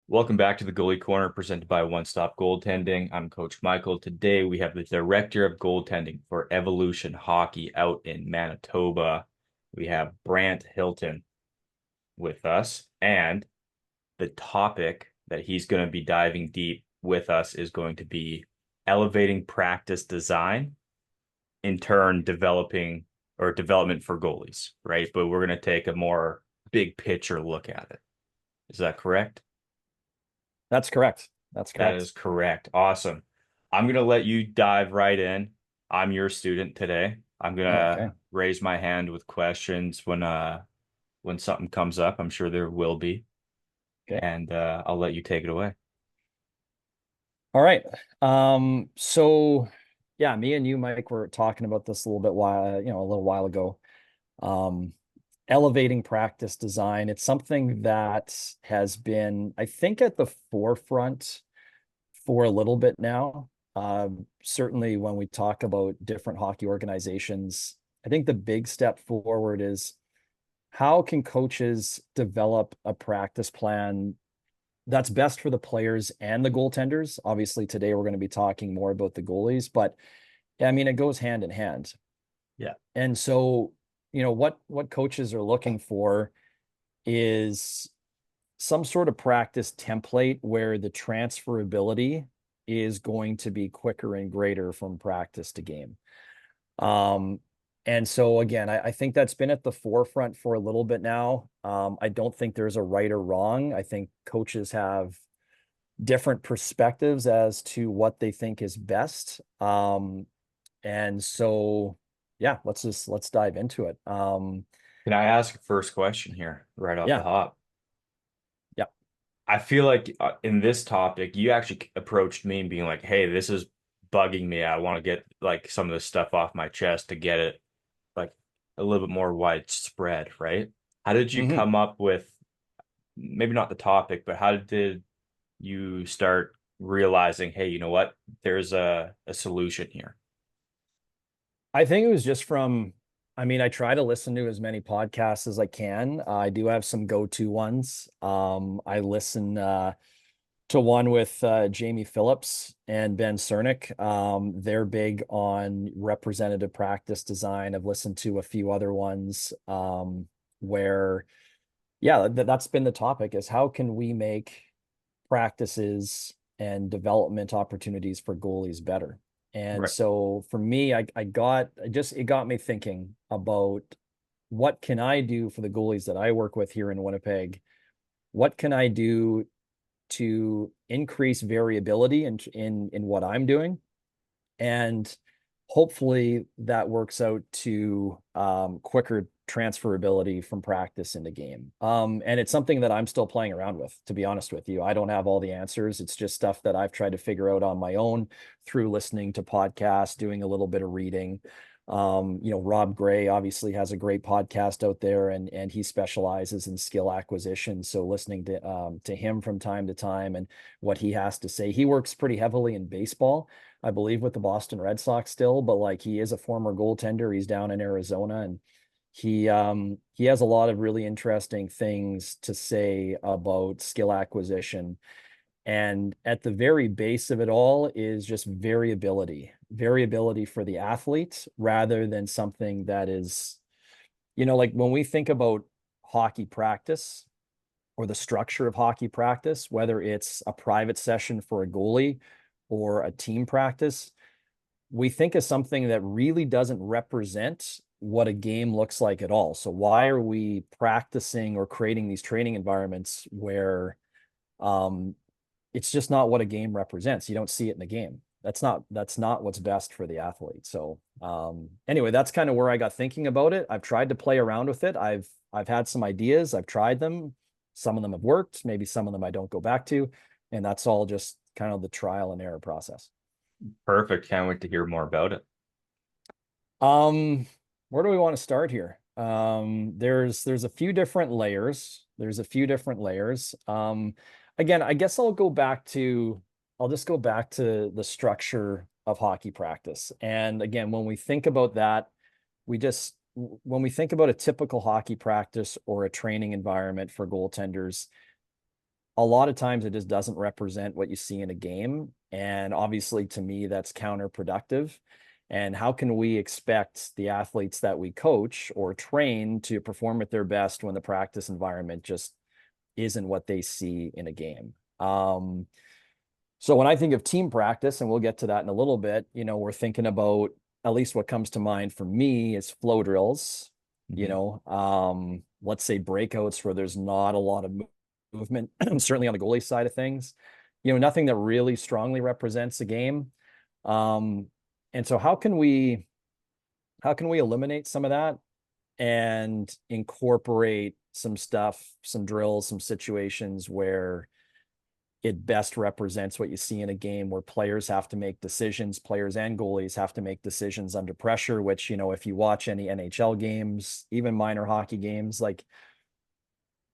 Welcome back to the Goalie Corner presented by One Stop Goaltending. I'm Coach Michael. Today we have the Director of Goaltending for Evolution Hockey out in Manitoba. We have Brant Hilton with us, and the topic that he's going to be diving deep with us is going to be elevating practice design, in turn developing or development for goalies, right? But we're going to take a more big picture look at it. Is that correct? That's correct. That's That correct. is correct. Awesome. I'm going to let you dive right in. I'm your student today. I'm going Okay. to raise my hand with questions when something comes up. I'm sure there will be, Okay. and I'll let you take it away. All right. So yeah, me and you, Mike, were talking about this a little while ago. Um, Elevating practice design. It's something that has been, I think, at the forefront for a little bit now. Certainly when we talk about different hockey organizations, I think the big step forward is how can coaches develop a practice plan that's best for the players and the goaltenders. Obviously, today we're going to be talking more about the goalies, but I mean, it goes hand in hand. Yeah. And so, what coaches are looking for is some sort of practice template where the transferability is going to be quicker and greater from practice to game. Um, and so again, I think that's been at the forefront for a little bit now. I don't think there's a right or wrong. I think coaches have different perspectives as to what they think is best. And so, yeah, let's dive into it. Can I ask a first question here right off the Yeah, hop? yeah, I feel like in this topic, you actually approached me and being like, "Hey, this is bugging me. I want to get like some of this stuff off my chest to get it like a little bit more widespread, right?" How did you hmm come up with maybe not the topic, but how did you start realizing, hey, you know what? There's a solution here. I think it was just from. I mean, I try to listen to as many podcasts as I can. I do have some go-to ones. I listen to one with Jamie Phillips and Ben Cernick. They're big on representative practice design. I've listened to a few other ones where, yeah, that's been the topic is how can we make practices and development opportunities for goalies better? And Right. so for me, it got me thinking about what can I do for the goalies that I work with here in Winnipeg? What can I do to increase variability in what I'm doing, and hopefully that works out to quicker transferability from practice into game. And it's something that I'm still playing around with, to be honest with you. I don't have all the answers. It's just stuff that I've tried to figure out on my own through listening to podcasts, doing a little bit of reading. Rob Gray obviously has a great podcast out there, and he specializes in skill acquisition. So listening to him from time to time and what he has to say, he works pretty heavily in baseball, I believe, with the Boston Red Sox still, but like he is a former goaltender. He's down in Arizona, and he has a lot of really interesting things to say about skill acquisition. And at the very base of it all is just variability for the athlete rather than something that is, like when we think about hockey practice or the structure of hockey practice, whether it's a private session for a goalie or a team practice, we think of something that really doesn't represent what a game looks like at all. So why are we practicing or creating these training environments where um, it's just not what a game represents? You don't see it in the game. That's not what's best for the athlete. So anyway, that's kind of where I got thinking about it. I've tried to play around with it. I've had some ideas. I've tried them. Some of them have worked. Maybe some of them I don't go back to, and that's all just kind of the trial and error process. Perfect. Can't wait to hear more about it. Um, where do we want to start here? There's a few different layers. There's a few different layers. Again, I guess I'll just go back to the structure of hockey practice. And again, when we think about that, when we think about a typical hockey practice or a training environment for goaltenders, a lot of times it just doesn't represent what you see in a game. And obviously, to me, that's counterproductive. And how can we expect the athletes that we coach or train to perform at their best when the practice environment just isn't what they see in a game? So when I think of team practice, and we'll get to that in a little bit, we're thinking about, at least what comes to mind for me, is flow drills, let's say breakouts where there's not a lot of movement, certainly on the goalie side of things, nothing that really strongly represents a game. And so how can we eliminate some of that and incorporate some stuff, some drills, some situations where it best represents what you see in a game, where players have to make decisions, players and goalies have to make decisions under pressure, which, if you watch any NHL games, even minor hockey games, like,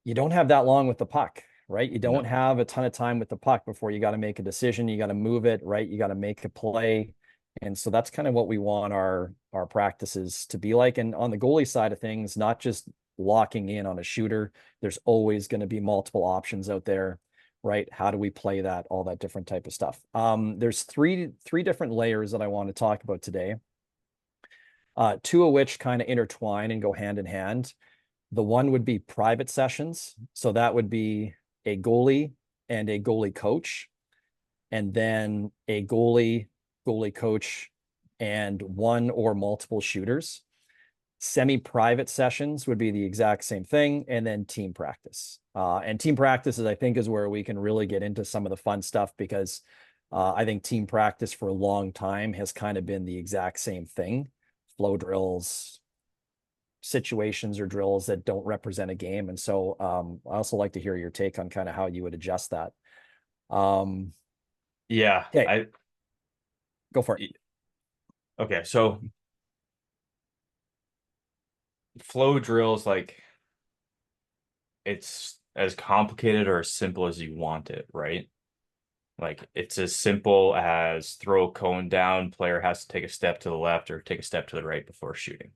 you don't have that long with the puck, right? You don't have a ton of time with the puck before you got to make a decision. You got to move it, right? You got to make a play. And so that's kind of what we want our practices to be like. And on the goalie side of things, not just locking in on a shooter, there's always going to be multiple options out there, right? How do we play that, all that different type of stuff. There's three different layers that I want to talk about today, two of which kind of intertwine and go hand in hand. The one would be private sessions. So that would be a goalie and a goalie coach, and then a goalie coach, and one or multiple shooters. Semi-private sessions would be the exact same thing, and then team practice. And team practices, I think, is where we can really get into some of the fun stuff, because I think team practice for a long time has kind of been the exact same thing. Flow drills, situations or drills that don't represent a game. And so I also like to hear your take on kind of how you would adjust that. Yeah. Okay. Go for it. Okay. So flow drills, like, it's as complicated or as simple as you want it, right? Like, it's as simple as throw a cone down, player has to take a step to the left or take a step to the right before shooting,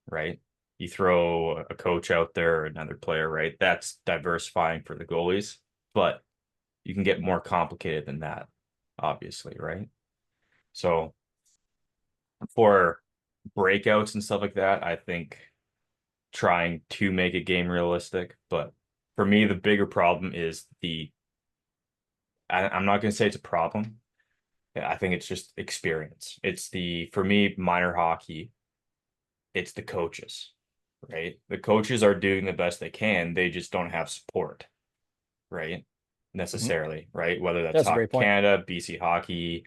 right? You throw a coach out there, another player, right? That's diversifying for the goalies, but you can get more complicated than that, obviously, right? So for breakouts and stuff like that, I think trying to make a game realistic, but for me, the bigger problem is I'm not going to say it's a problem. I think it's just experience. For me, minor hockey, it's the coaches, right? The coaches are doing the best they can. They just don't have support, right? Necessarily, right? Whether that's That's a Hockey great point. Canada, BC Hockey,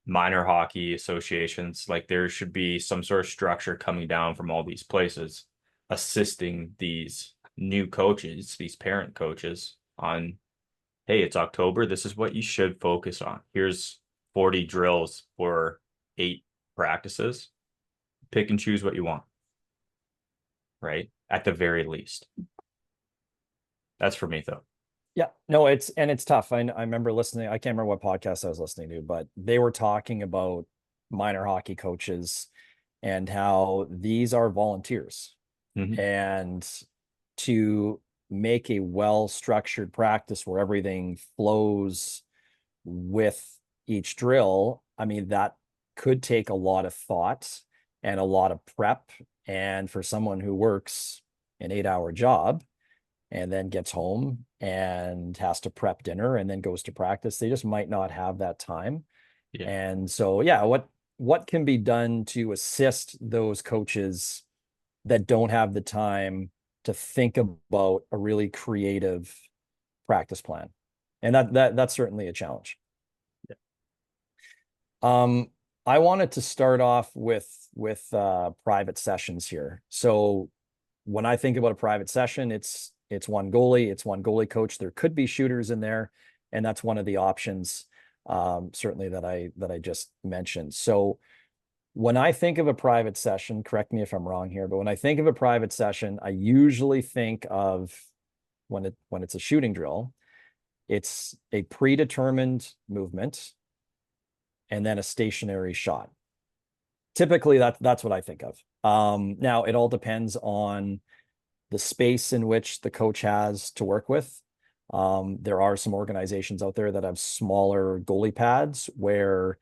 minor hockey associations, like, there should be some sort of structure coming down from all these places, assisting these new coaches, these parent coaches, on, hey, it's October. This is what you should focus on. Here's 40 drills for 8 practices. Pick and choose what you want, right? At the very least. That's for me, though. Yeah, no, it's tough. I remember listening. I can't remember what podcast I was listening to, but they were talking about minor hockey coaches and how these are volunteers. Mm-hmm. And to make a well-structured practice where everything flows with each drill, I mean, that could take a lot of thought and a lot of prep. And for someone who works an 8-hour job and then gets home and has to prep dinner and then goes to practice, they just might not have that time. Yeah. And so, yeah, what can be done to assist those coaches that don't have the time to think about a really creative practice plan? And that's certainly a challenge. Yeah. I wanted to start off with private sessions here. So when I think about a private session, it's one goalie, it's one goalie coach. There could be shooters in there, and that's one of the options, certainly that I just mentioned. So when I think of a private session, correct me if I'm wrong here, but when I think of a private session, I usually think of, when it's a shooting drill, it's a predetermined movement and then a stationary shot. Typically, that's what I think of. Now, it all depends on the space in which the coach has to work with. There are some organizations out there that have smaller goalie pads where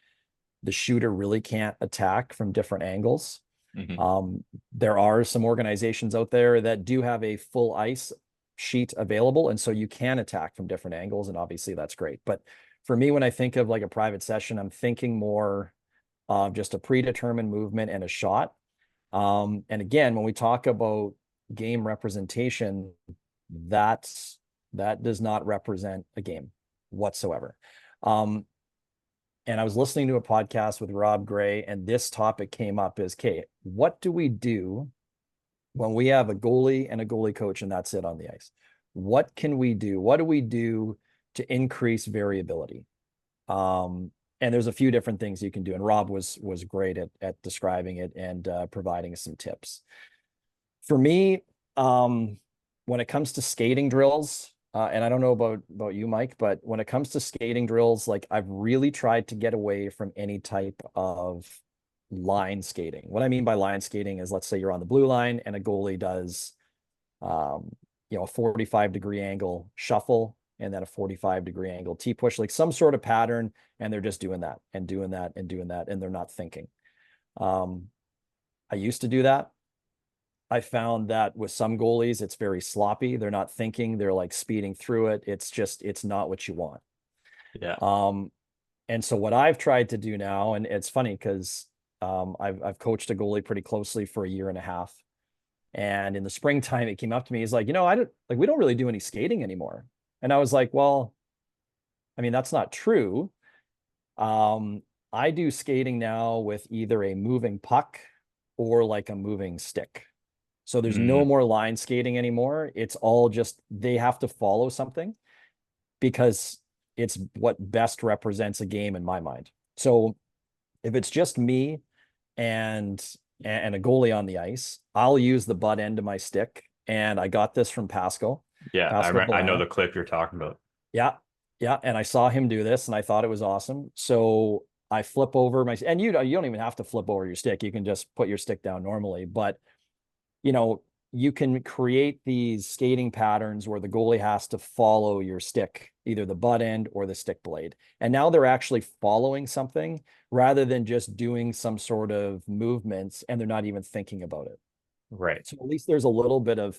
the shooter really can't attack from different angles. Hmm. There are some organizations out there that do have a full ice sheet available, and so you can attack from different angles, and obviously that's great. But for me, when I think of like a private session, I'm thinking more of just a predetermined movement and a shot. And again, when we talk about game representation, that's that does not represent a game whatsoever. Um, and I was listening to a podcast with Rob Gray, and this topic came up is, okay, what do we do when we have a goalie and a goalie coach and that's it on the ice? What can we do? What do we do to increase variability? And there's a few different things you can do. And Rob was great at describing it and providing some tips. For me, when it comes to skating drills, and I don't know about you, Mike, but when it comes to skating drills, like I've really tried to get away from any type of line skating. What I mean by line skating is, let's say you're on the blue line and a goalie does, um, a 45-degree angle shuffle and then a 45-degree angle T-push, like some sort of pattern, and they're just doing that and doing that and doing that, and they're not thinking. I used to do that. I found that with some goalies, it's very sloppy. They're not thinking. They're like speeding through it. It's not what you want. Yeah. And so what I've tried to do now, and it's funny because I've coached a goalie pretty closely for a year and a half. And in the springtime, it came up to me. He's like, I don't like, we don't really do any skating anymore. And I was like, well, I mean, that's not true. I do skating now with either a moving puck or like a moving stick. So there's no Mm, more line skating anymore. It's all just they have to follow something because it's what best represents a game in my mind. So if it's just me and and a goalie on the ice, I'll use the butt end of my stick. And I got this from yeah. Pascal I know the Polano. clip you're talking about. Yeah. Yeah. And I saw him do this and I thought it was awesome. So I flip over my, and you don't even have to flip over your stick. You can just put your stick down normally. But you know, you can create these skating patterns where the goalie has to follow your stick, either the butt end or the stick blade. And now they're actually following something rather than just doing some sort of movements and they're not even thinking about it. Right. So at least there's a little bit of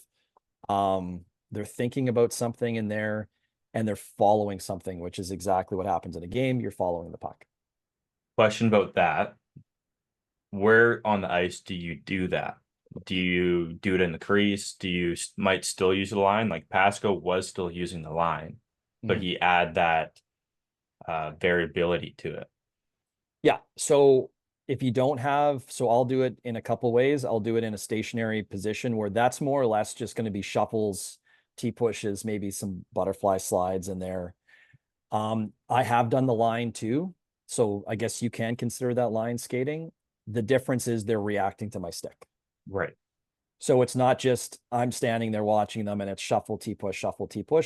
they're thinking about something in there and they're following something, which is exactly what happens in a game. You're following the puck. Question about that. Where on the ice do you do that? Do you do it in the crease? Do you might still use the line? Like Pasco was still using the line, but Mhm. he add that variability to it. Yeah. So if you don't have, so I'll do it in a couple ways. I'll do it in a stationary position where that's more or less just going to be shuffles, T pushes, maybe some butterfly slides in there. I have done the line too. So I guess you can consider that line skating. The difference is they're reacting to my stick. Right. So it's not just I'm standing there watching them and it's shuffle, T push.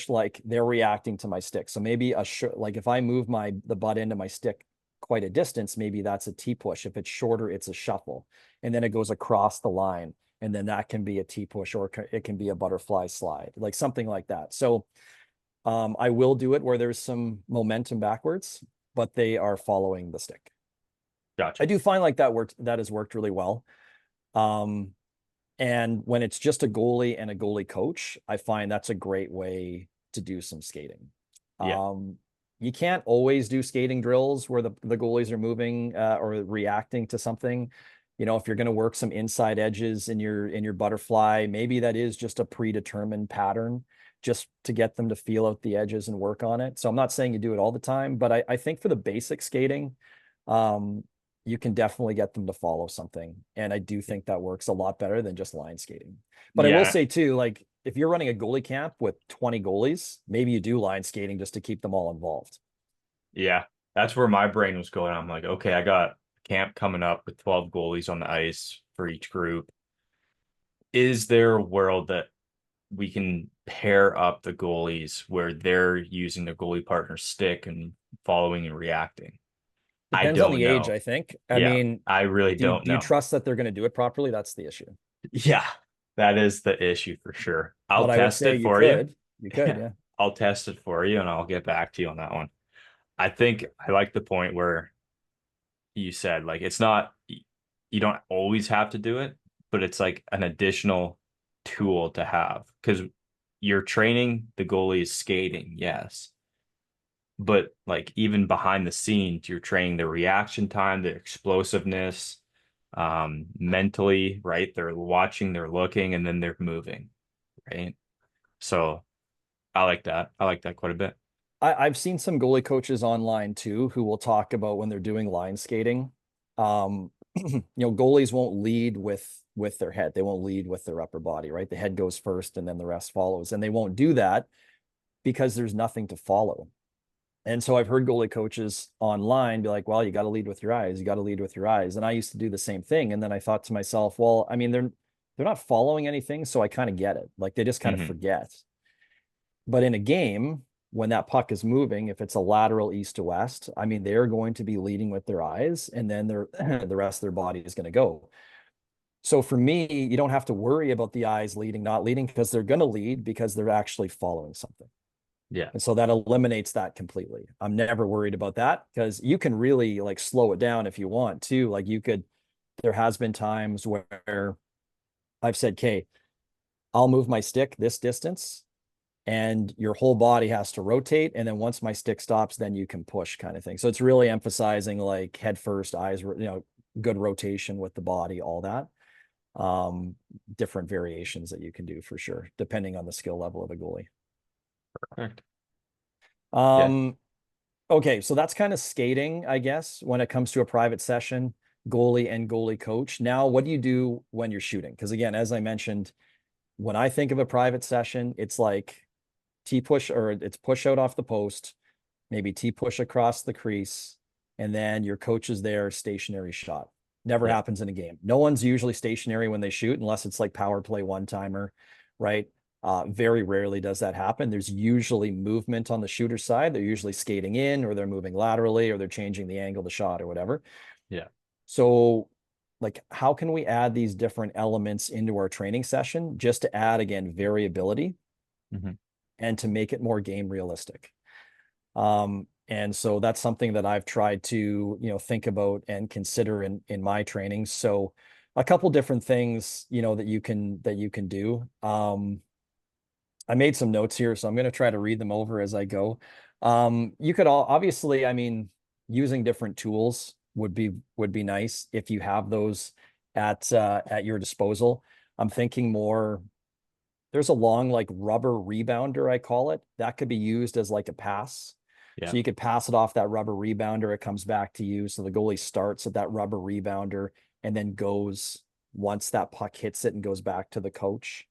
Like they're reacting to my stick. So maybe like if I move the butt end of my stick quite a distance, maybe that's a T push. If it's shorter, it's a shuffle, and then it goes across the line, and then that can be a T push or it can be a butterfly slide, like something like that. So I will do it where there's some momentum backwards, but they are following the stick. I Gotcha. do find like that has worked really well. Um, and when it's just a goalie and a goalie coach, I find that's a great way to do some skating. Yeah. Um, you can't always do skating drills where the goalies are moving or reacting to something. If you're going to work some inside edges in your butterfly, maybe that is just a predetermined pattern just to get them to feel out the edges and work on it. So I'm not saying you do it all the time, but I think for the basic skating, um, you can definitely get them to follow something. And I do think that works a lot better than just line skating. But I will Yeah. say too, like if you're running a goalie camp with 20 goalies, maybe you do line skating just to keep them all involved. Yeah. That's where my brain was going. I'm like, okay, I got camp coming up with 12 goalies on the ice for each group. Is there a world that we can pair up the goalies where they're using their goalie partner's stick and following and reacting? I Depends on don't the age, know. I think. I Yeah, mean, I really do you, don't do you know. trust that they're going to do it properly? That's the issue. Yeah, that is the issue for sure. I'll But I would test say it for you. you could, Yeah, yeah. I'll test it for you and I'll get back to you on that one. I think I like the point where you said like it's not you don't always have to do it, but it's like an additional tool to have because you're training the goalies skating, yes. But like even behind the scenes, you're training the reaction time, the explosiveness, mentally, right? They're watching, they're looking, and then they're moving, right? So I like that. I like that quite a bit. I've seen some goalie coaches online too who will talk about when they're doing line skating. Goalies won't lead with their head. They won't lead with their upper body, right? The head goes first and then the rest follows. And they won't do that because there's nothing to follow. And so I've heard goalie coaches online be like, well, you got to lead with your eyes. You got to lead with your eyes. And I used to do the same thing. And then I thought to myself, well, I mean, they're not following anything, so I kind of get it. Like they just kind of Hmm. forget. But in a game, when that puck is moving, if it's a lateral east to west, I mean, they're going to be leading with their eyes, and then the rest of their body is going to go. So for me, you don't have to worry about the eyes leading, not leading, because they're going to lead because they're actually following something. Yeah. And so that eliminates that completely. I'm never worried about that because you can really like slow it down if you want to. Like there has been times where I've said, okay, I'll move my stick this distance and your whole body has to rotate. And then once my stick stops, then you can push kind of thing. So it's really emphasizing like head first, eyes, good rotation with the body, all that. Um, Different variations that you can do for sure, depending on the skill level of a goalie. Perfect. Yeah. Um, okay, so that's kind of skating, I guess, when it comes to a private session, goalie and goalie coach. Now, what do you do when you're shooting? Because again, as I mentioned, when I think of a private session, it's like T push or it's push out off the post, maybe T push across the crease, and then your coach is there, stationary shot. Never Yeah. happens in a game. No one's usually stationary when they shoot unless it's like power play one timer, right? Very rarely does that happen. There's usually movement on the shooter side. They're usually skating in, or they're moving laterally, or they're changing the angle of the shot, or whatever. Yeah. So, like, how can we add these different elements into our training session just to add again variability Hmm. and to make it more game realistic? And so that's something that I've tried to, think about and consider in my training. So a couple different things, that you can do. I made some notes here, so I'm going to try to read them over as I go. You could obviously, I mean, using different tools would be nice if you have those at your disposal. I'm thinking more. There's a long like rubber rebounder, I call it. That could be used as like a pass. Yeah. So you could pass it off that rubber rebounder. It comes back to you. So the goalie starts at that rubber rebounder and then goes once that puck hits it and goes back to the coach.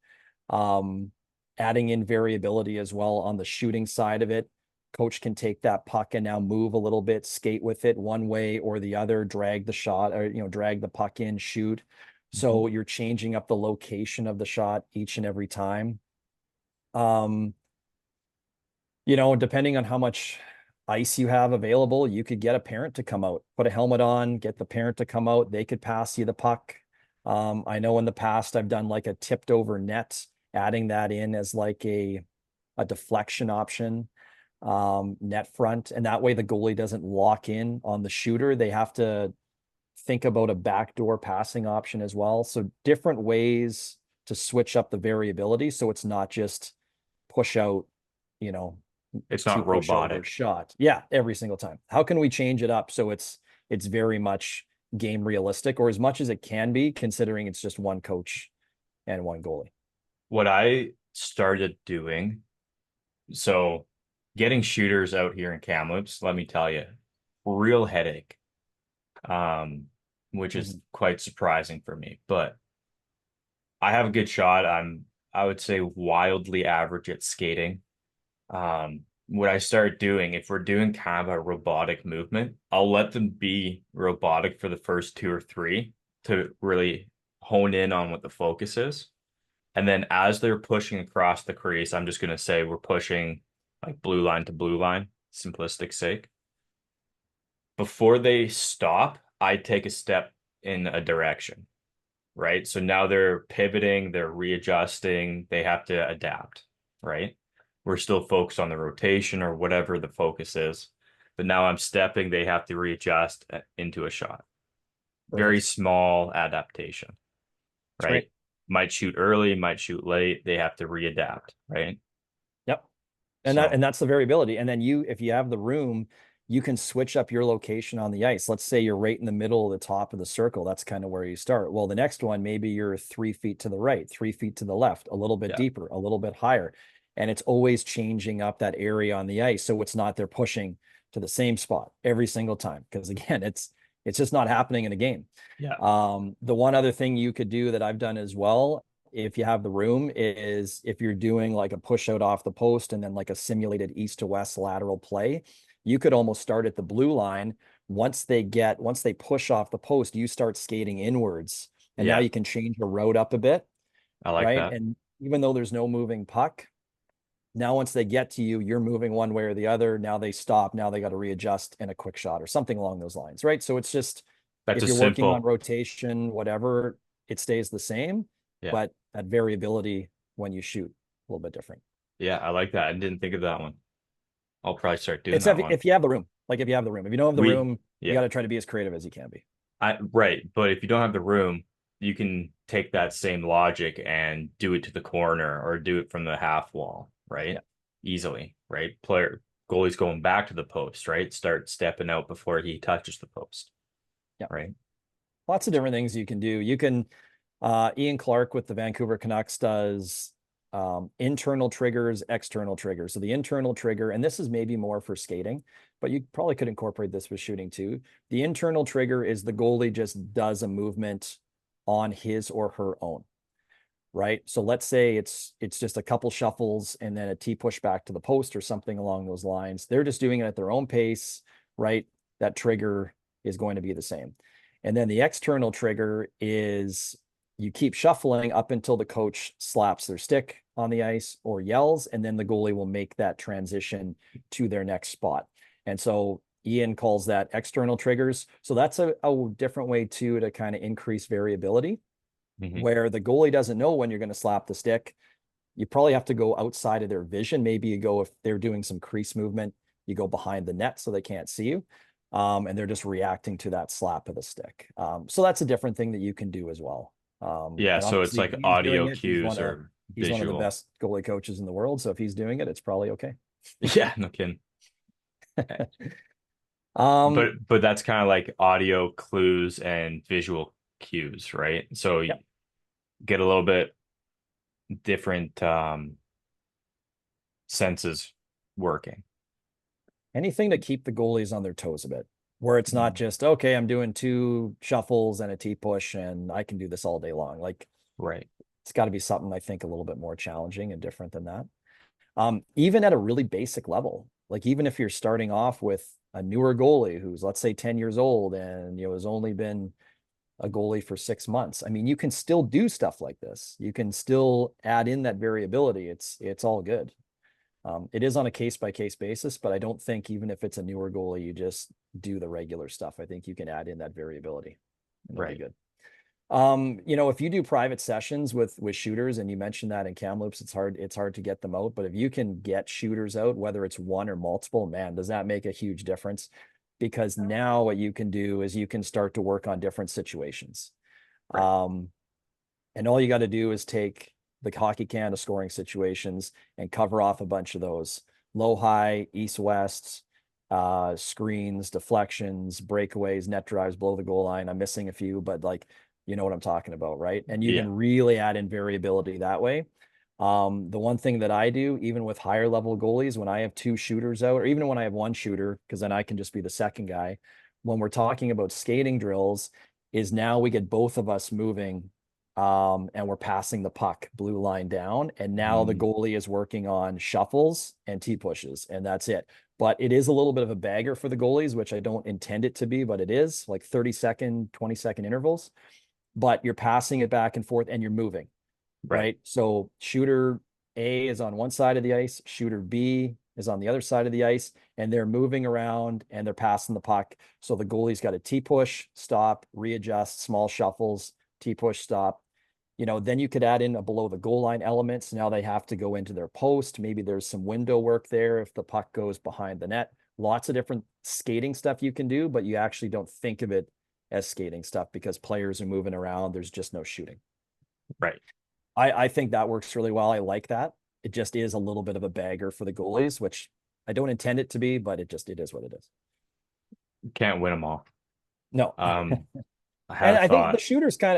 Um, Adding in variability as well on the shooting side of it. Coach can take that puck and now move a little bit, skate with it one way or the other, drag the shot or, drag the puck in, shoot. Hmm. So you're changing up the location of the shot each and every time. Um, Depending on how much ice you have available, you could get a parent to come out, put a helmet on, get the parent to come out. They could pass you the puck. I know in the past I've done like a tipped over net, adding that in as like a deflection option, net front, and that way the goalie doesn't lock in on the shooter. They have to think about a backdoor passing option as well. So different ways to switch up the variability so it's not just push out, you know, It's T not push over robotic. shot. Yeah, every single time. How can we change it up so it's very much game realistic or as much as it can be considering it's just one coach and one goalie? What I started doing, so getting shooters out here in Kamloops, let me tell you, real headache. Um, which is Mhm. quite surprising for me. But I have a good shot. I would say wildly average at skating. What I start doing, if we're doing kind of a robotic movement, I'll let them be robotic for the first two or three to really hone in on what the focus is. And then as they're pushing across the crease, I'm just going to say we're pushing like blue line to blue line, simplistic sake. Before they stop, I take a step in a direction, right? So now they're pivoting, they're readjusting, they have to adapt, right? we're still focused on the rotation or whatever the focus is. But now I'm stepping, they have to readjust into a shot. Very Perfect. small adaptation, It's great. right? Might shoot early, might shoot late. They have to readapt, right? Yep. So, And that's the variability. And then if you have the room, you can switch up your location on the ice. Let's say you're right in the middle of the top of the circle. That's kind of where you start. Well, the next one, maybe you're 3 feet to the right, 3 feet to the left, a little bit yeah, deeper, a little bit higher. And it's always changing up that area on the ice. So it's not they're pushing to the same spot every single time. Because again, it's just not happening in a game. yeah, The one other thing you could do that I've done as well, if you have the room, is if you're doing like a push out off the post and then like a simulated east to west lateral play, you could almost start at the blue line. Once they push off the post, you start skating inwards. And now yeah. you can change the road up a bit, I like right? that. And even though there's no moving puck, now once they get to you, you're moving one way or the other. Now they stop. Now they got to readjust in a quick shot or something along those lines, right? So it's just That's if a you're working on simple, rotation, whatever, it stays the same, yeah, but that variability when you shoot a little bit different. yeah. I like that. I didn't think of that one. I'll probably start doing It's that one. if you have the room, like if you have the room. If you don't have the We, room, you yeah, got to try to be as creative as you can be. right. But if you don't have the room, you can take that same logic and do it to the corner or do it from the half wall, right? Yeah. Easily, right? Goalie's going back to the post, right? Start stepping out before he touches the post, Yeah. right? Lots of different things you can do. You can Ian Clark with the Vancouver Canucks does internal triggers, external triggers. So the internal trigger, and this is maybe more for skating, but you probably could incorporate this with shooting too. The internal trigger is the goalie just does a movement on his or her own, right? So let's say it's just a couple shuffles and then a T push back to the post or something along those lines. They're just doing it at their own pace, right? That trigger is going to be the same. And then the external trigger is you keep shuffling up until the coach slaps their stick on the ice or yells, and then the goalie will make that transition to their next spot. And so Ian calls that external triggers. So that's a different way too to kind of increase variability Mm-hmm. where the goalie doesn't know when you're going to slap the stick. You probably have to go outside of their vision. Maybe you go, if they're doing some crease movement, you go behind the net so they can't see you. And they're just reacting to that slap of the stick. So that's a different thing that you can do as well. Yeah, And so it's obviously, if like Ian's doing audio it, cues or he's one of the visual. best goalie coaches in the world. So if he's doing it, it's probably okay. Yeah, no kidding. Um, But that's kind of like audio clues and visual cues, right? So you yeah. get a little bit different senses working. Anything to keep the goalies on their toes a bit, where it's not Mm. just, okay, I'm doing two shuffles and a T push and I can do this all day long. Like Right. it's got to be something I think a little bit more challenging and different than that. Even at a really basic level, like even if you're starting off with a newer goalie who's let's say 10 years old and has only been a goalie for 6 months. I mean, you can still do stuff like this. You can still add in that variability. It's all good. It is on a case by case basis, but I don't think even if it's a newer goalie, you just do the regular stuff. I think you can add in that variability and it'll be Right. good. If you do private sessions with shooters, and you mentioned that in Kamloops, it's hard to get them out. But if you can get shooters out, whether it's one or multiple, man, does that make a huge difference? Because now what you can do is you can start to work on different situations. Right. Um, and all you got to do is take the hockey can of scoring situations and cover off a bunch of those low, high, east, west, screens, deflections, breakaways, net drives, below the goal line. I'm missing a few, but like, you know what I'm talking about, right? And you Yeah. can really add in variability that way. The one thing that I do, even with higher level goalies, when I have two shooters out, or even when I have one shooter, because then I can just be the second guy, when we're talking about skating drills, is now we get both of us moving and we're passing the puck blue line down. And now the Mm. goalie is working on shuffles and T pushes, and that's it. But it is a little bit of a bagger for the goalies, which I don't intend it to be, but it is like 30-second, 20-second intervals. But you're passing it back and forth and you're moving, Right. right? So shooter A is on one side of the ice, shooter B is on the other side of the ice, and they're moving around and they're passing the puck. So the goalie's got a T push, stop, readjust, small shuffles, T push, stop. then you could add in a below the goal line elements. Now they have to go into their post. Maybe there's some window work there if the puck goes behind the net. Lots of different skating stuff you can do, but you actually don't think of it as skating stuff because players are moving around. There's just no shooting. Right. I think that works really well. I like that. It just is a little bit of a bagger for the goalies, which I don't intend it to be, but it is what it is. Can't win them all. No. I And have I think thought,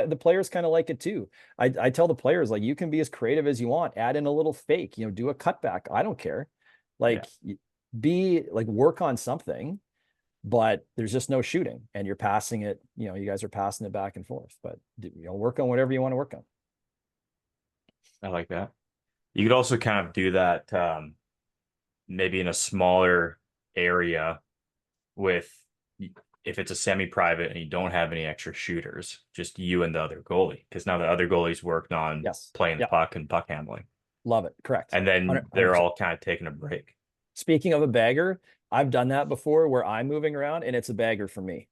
the players kind of like it too. I tell the players, like, you can be as creative as you want, add in a little fake, do a cutback. I don't care. yeah, Like, be like, work on something, but there's just no shooting and you're passing it, you guys are passing it back and forth, but work on whatever you want to work on. I like that. You could also kind of do that maybe in a smaller area with if it's a semi-private and you don't have any extra shooters, just you and the other goalie, because now the other goalie's working on Yes. playing the Yeah. puck and puck handling, Love it. Correct. and then they're 100%. all kind of taking a break. Speaking of a bagger, I've done that before where I'm moving around and it's a bagger for me.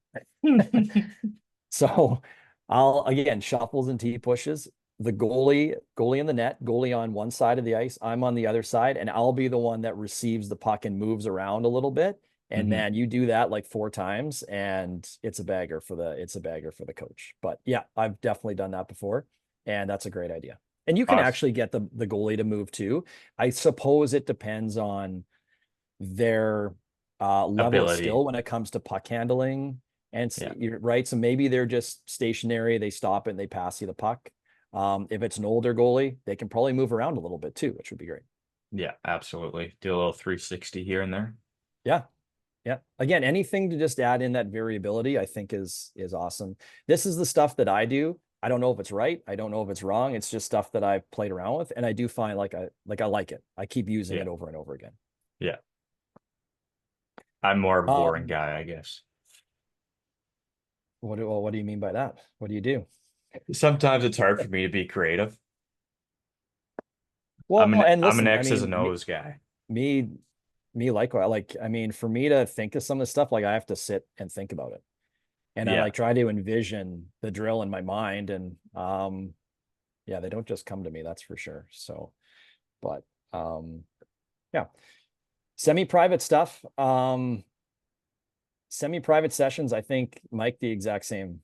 So I'll, again, shuffles and T pushes. The goalie in the net, goalie on one side of the ice, I'm on the other side, and I'll be the one that receives the puck and moves around a little bit. And Mhm. man, you do that like 4 times, and it's a bagger for the coach. But yeah, I've definitely done that before, and that's a great idea. And you can Awesome. actually get the goalie to move too. I suppose it depends on their level of Ability. skill when it comes to puck handling. And Yeah. you're right. So maybe they're just stationary. They stop it and they pass you the puck. If it's an older goalie, they can probably move around a little bit too, which would be great. Yeah, absolutely. Do a little 360 here and there. Yeah. Yeah. Again, anything to just add in that variability, I think is awesome. This is the stuff that I do. I don't know if it's right. I don't know if it's wrong. It's just stuff that I've played around with, and I do find I like it. I keep using Yeah. it over and over again. Yeah. I'm more of a boring Um, guy, I guess. what do you mean by that? What do you do? Sometimes it's hard for me to be creative. Well, and I'm an listen, I X's and mean, O's guy. me, me likewise. Like, I mean, for me to think of some of the stuff, like, I have to sit and think about it, and I Yeah. like try to envision the drill in my mind, and yeah, they don't just come to me, that's for sure. So, but yeah, semi-private stuff, semi-private sessions, I think, Mike, the exact same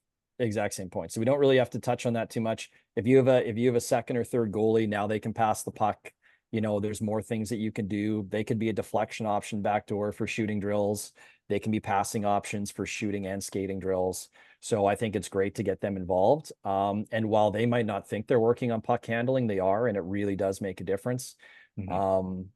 point. So we don't really have to touch on that too much. If you have a second or third goalie, now they can pass the puck. There's more things that you can do. They could be a deflection option backdoor for shooting drills. They can be passing options for shooting and skating drills. So I think it's great to get them involved. And while they might not think they're working on puck handling, they are, and it really does make a difference. Mhm. Um,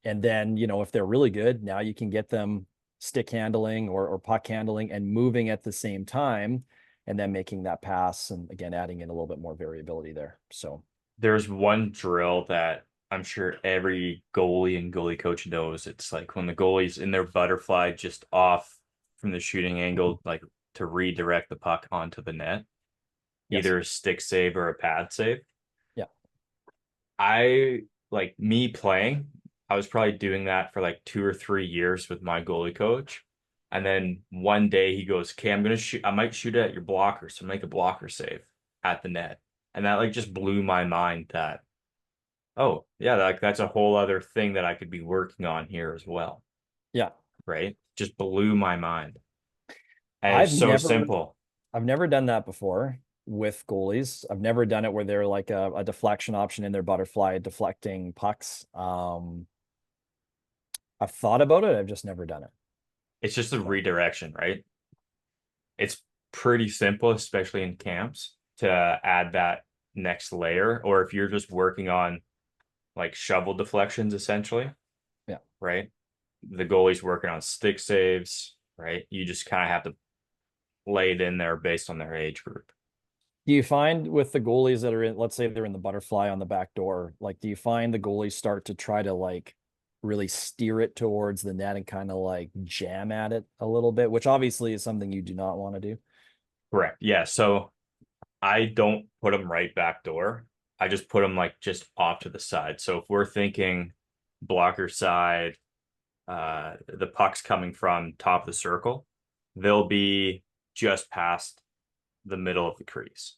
and then, if they're really good, now you can get them stick handling or puck handling and moving at the same time, and then making that pass, and again, adding in a little bit more variability there. So There's one drill that I'm sure every goalie and goalie coach knows. It's like when the goalie's in their butterfly just off from the shooting angle, like to redirect the puck onto the net, yes. either a stick save or a pad save. Yeah. I like me playing. I was probably doing that for like 2 or 3 years with my goalie coach. And then one day he goes, okay, I'm gonna shoot, I might shoot it at your blocker, so make a blocker save at the net. And that like just blew my mind that, oh yeah, like that's a whole other thing that I could be working on here as well. Yeah. Right? Just blew my mind. And it's I've so never simple. I've never done that before with goalies. I've never done it where they're like a deflection option in their butterfly deflecting pucks. I've thought about it. I've just never done it. It's just a So redirection, right? It's pretty simple, especially in camps, to add that next layer. Or if you're just working on like shovel deflections, essentially, yeah. right? The goalie's working on stick saves, right? You just kind of have to lay it in there based on their age group. Do you find with the goalies that are in, let's say they're in the butterfly on the back door, like, do you find the goalies start to try to like really steer it towards the net and kind of like jam at it a little bit, which obviously is something you do not want to do? Correct. Yeah. So I don't put them right back door. I just put them like just off to the side. So if we're thinking blocker side, the puck's coming from top of the circle, they'll be just past the middle of the crease.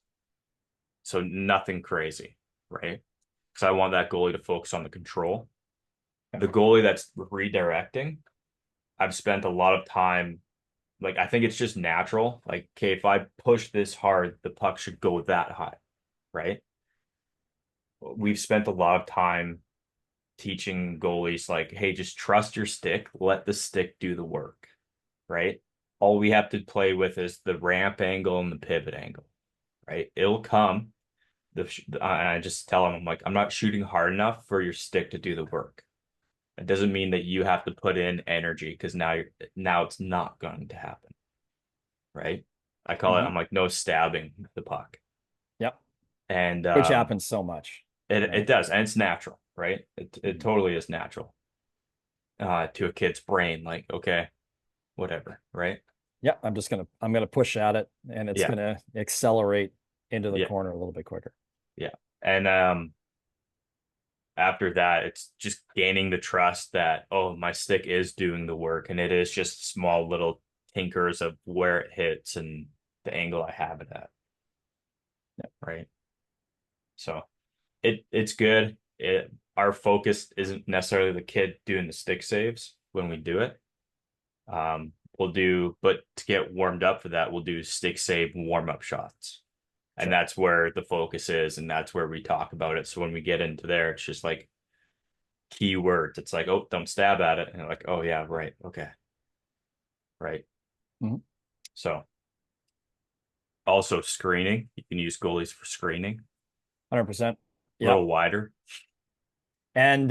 So nothing crazy, right? Because I want that goalie to focus on the control. The goalie that's redirecting, I've spent a lot of time, like, I think it's just natural. Like, okay, if I push this hard, the puck should go that high, right? We've spent a lot of time teaching goalies, like, hey, just trust your stick, let the stick do the work, right? All we have to play with is the ramp angle and the pivot angle, right? It'll come. I just tell them, I'm like, I'm not shooting hard enough for your stick to do the work. It doesn't mean that you have to put in energy because now it's not going to happen, right? I call it, Mm-hmm. I'm like, no stabbing the puck. Yep. And Which happens so much, it right? does, and it's natural, right? It Mhm. totally is natural to a kid's brain. Like, okay, whatever, right? Yeah, I'm gonna push at it, and it's Yeah, gonna accelerate into the yeah, corner a little bit quicker. yeah. And after that, it's just gaining the trust that, oh, my stick is doing the work, and it is just small little tinkers of where it hits and the angle I have it at, Yeah. right? So it's good. Our focus isn't necessarily the kid doing the stick saves when we do it. We'll do, but to get warmed up for that, we'll do stick save warm up shots. And Sure. that's where the focus is, and that's where we talk about it. So when we get into there, it's just like keywords. It's like, oh, don't stab at it. And you're like, oh yeah, right. Okay. Right. Mhm. So also screening. You can use goalies for screening. 100%. A Yep. little wider. And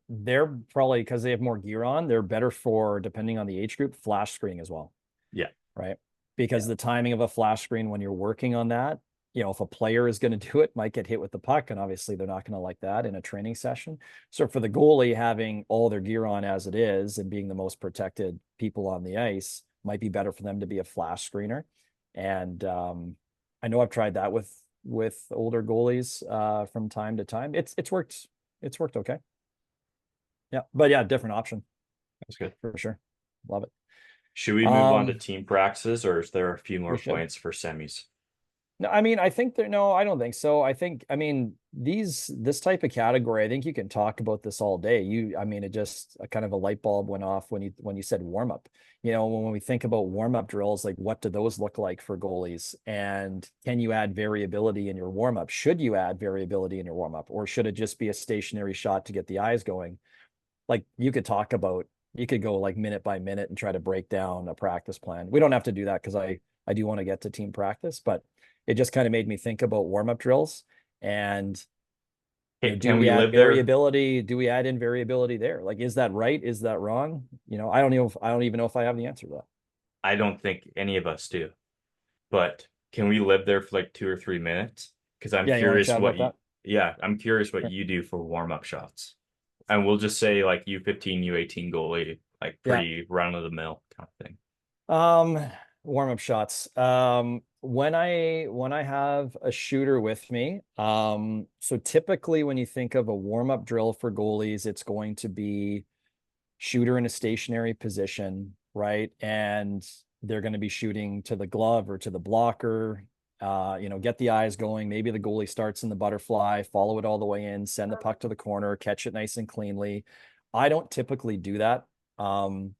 they're probably because they have more gear on, they're better for, depending on the age group, flash screening as well, Yeah. right? Yeah. Because the timing of a flash screen when you're working on that, if a player is going to do it, might get hit with the puck, and obviously they're not going to like that in a training session. So for the goalie, having all their gear on as it is and being the most protected people on the ice might be better for them to be a flash screener. And I know I've tried that with older goalies from time to time. It's worked okay. Yeah, but yeah, different option That's good. for sure. Love it. Should we move on to Um, team practices, or is there a few more we should. points for semis? No, I mean, I think there, no, I don't think so. I mean, this type of category, I think you can talk about this all day. I mean, it just a kind of a light bulb went off when you said warm up. When we think about warm up drills, like what do those look like for goalies? And can you add variability in your warm up? Should you add variability in your warm up, or should it just be a stationary shot to get the eyes going? Like you could go like minute by minute and try to break down a practice plan. We don't have to do that because I do want to get to team practice, but it just kind of made me think about warm-up drills and do Can we we add live there? variability? Do we add in variability there? Like, is that right? Is that wrong? I don't even know if I have the answer to that. I don't think any of us do, but can we live there for like 2 or 3 minutes? Because I'm Yeah, you want to curious chat what about you, that? yeah, I'm curious what Sure. you do for warm-up shots. And we'll just say like U15, U18 goalie, like Yeah. pretty run of the mill kind of thing. Um, Warm-up shots. When I have a shooter with me, so typically when you think of a warm-up drill for goalies, it's going to be shooter in a stationary position, right? And they're going to be shooting to the glove or to the blocker. Get the eyes going. Maybe the goalie starts in the butterfly, follow it all the way in, send the puck to the corner, catch it nice and cleanly. I don't typically do that. Um,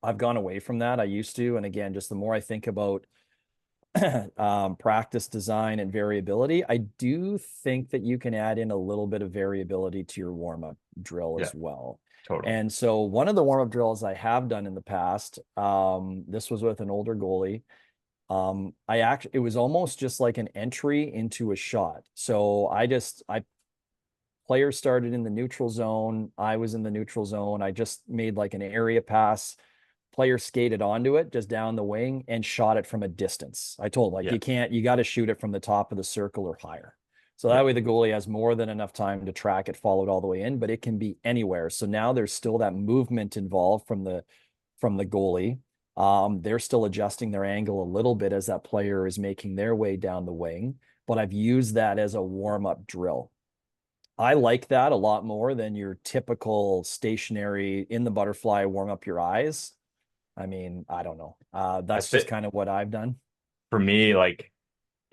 I've gone away from that. I used to. And again, just the more I think about practice design and variability, I do think that you can add in a little bit of variability to your warm-up drill Yeah, as well. totally. And so one of the warm-up drills I have done in the past, this was with an older goalie. It was almost just like an entry into a shot. So I players started in the neutral zone. I was in the neutral zone. I just made like an area pass. Player skated onto it just down the wing and shot it from a distance. I told like Yeah, you got to shoot it from the top of the circle or higher. So yeah, that way the goalie has more than enough time to track it, follow it all the way in, but it can be anywhere. So now there's still that movement involved from the goalie. They're still adjusting their angle a little bit as that player is making their way down the wing, but I've used that as a warm-up drill. I like that a lot more than your typical stationary in the butterfly warm up your eyes. I mean, I don't know. I That's just fit kind of what I've done. for me, like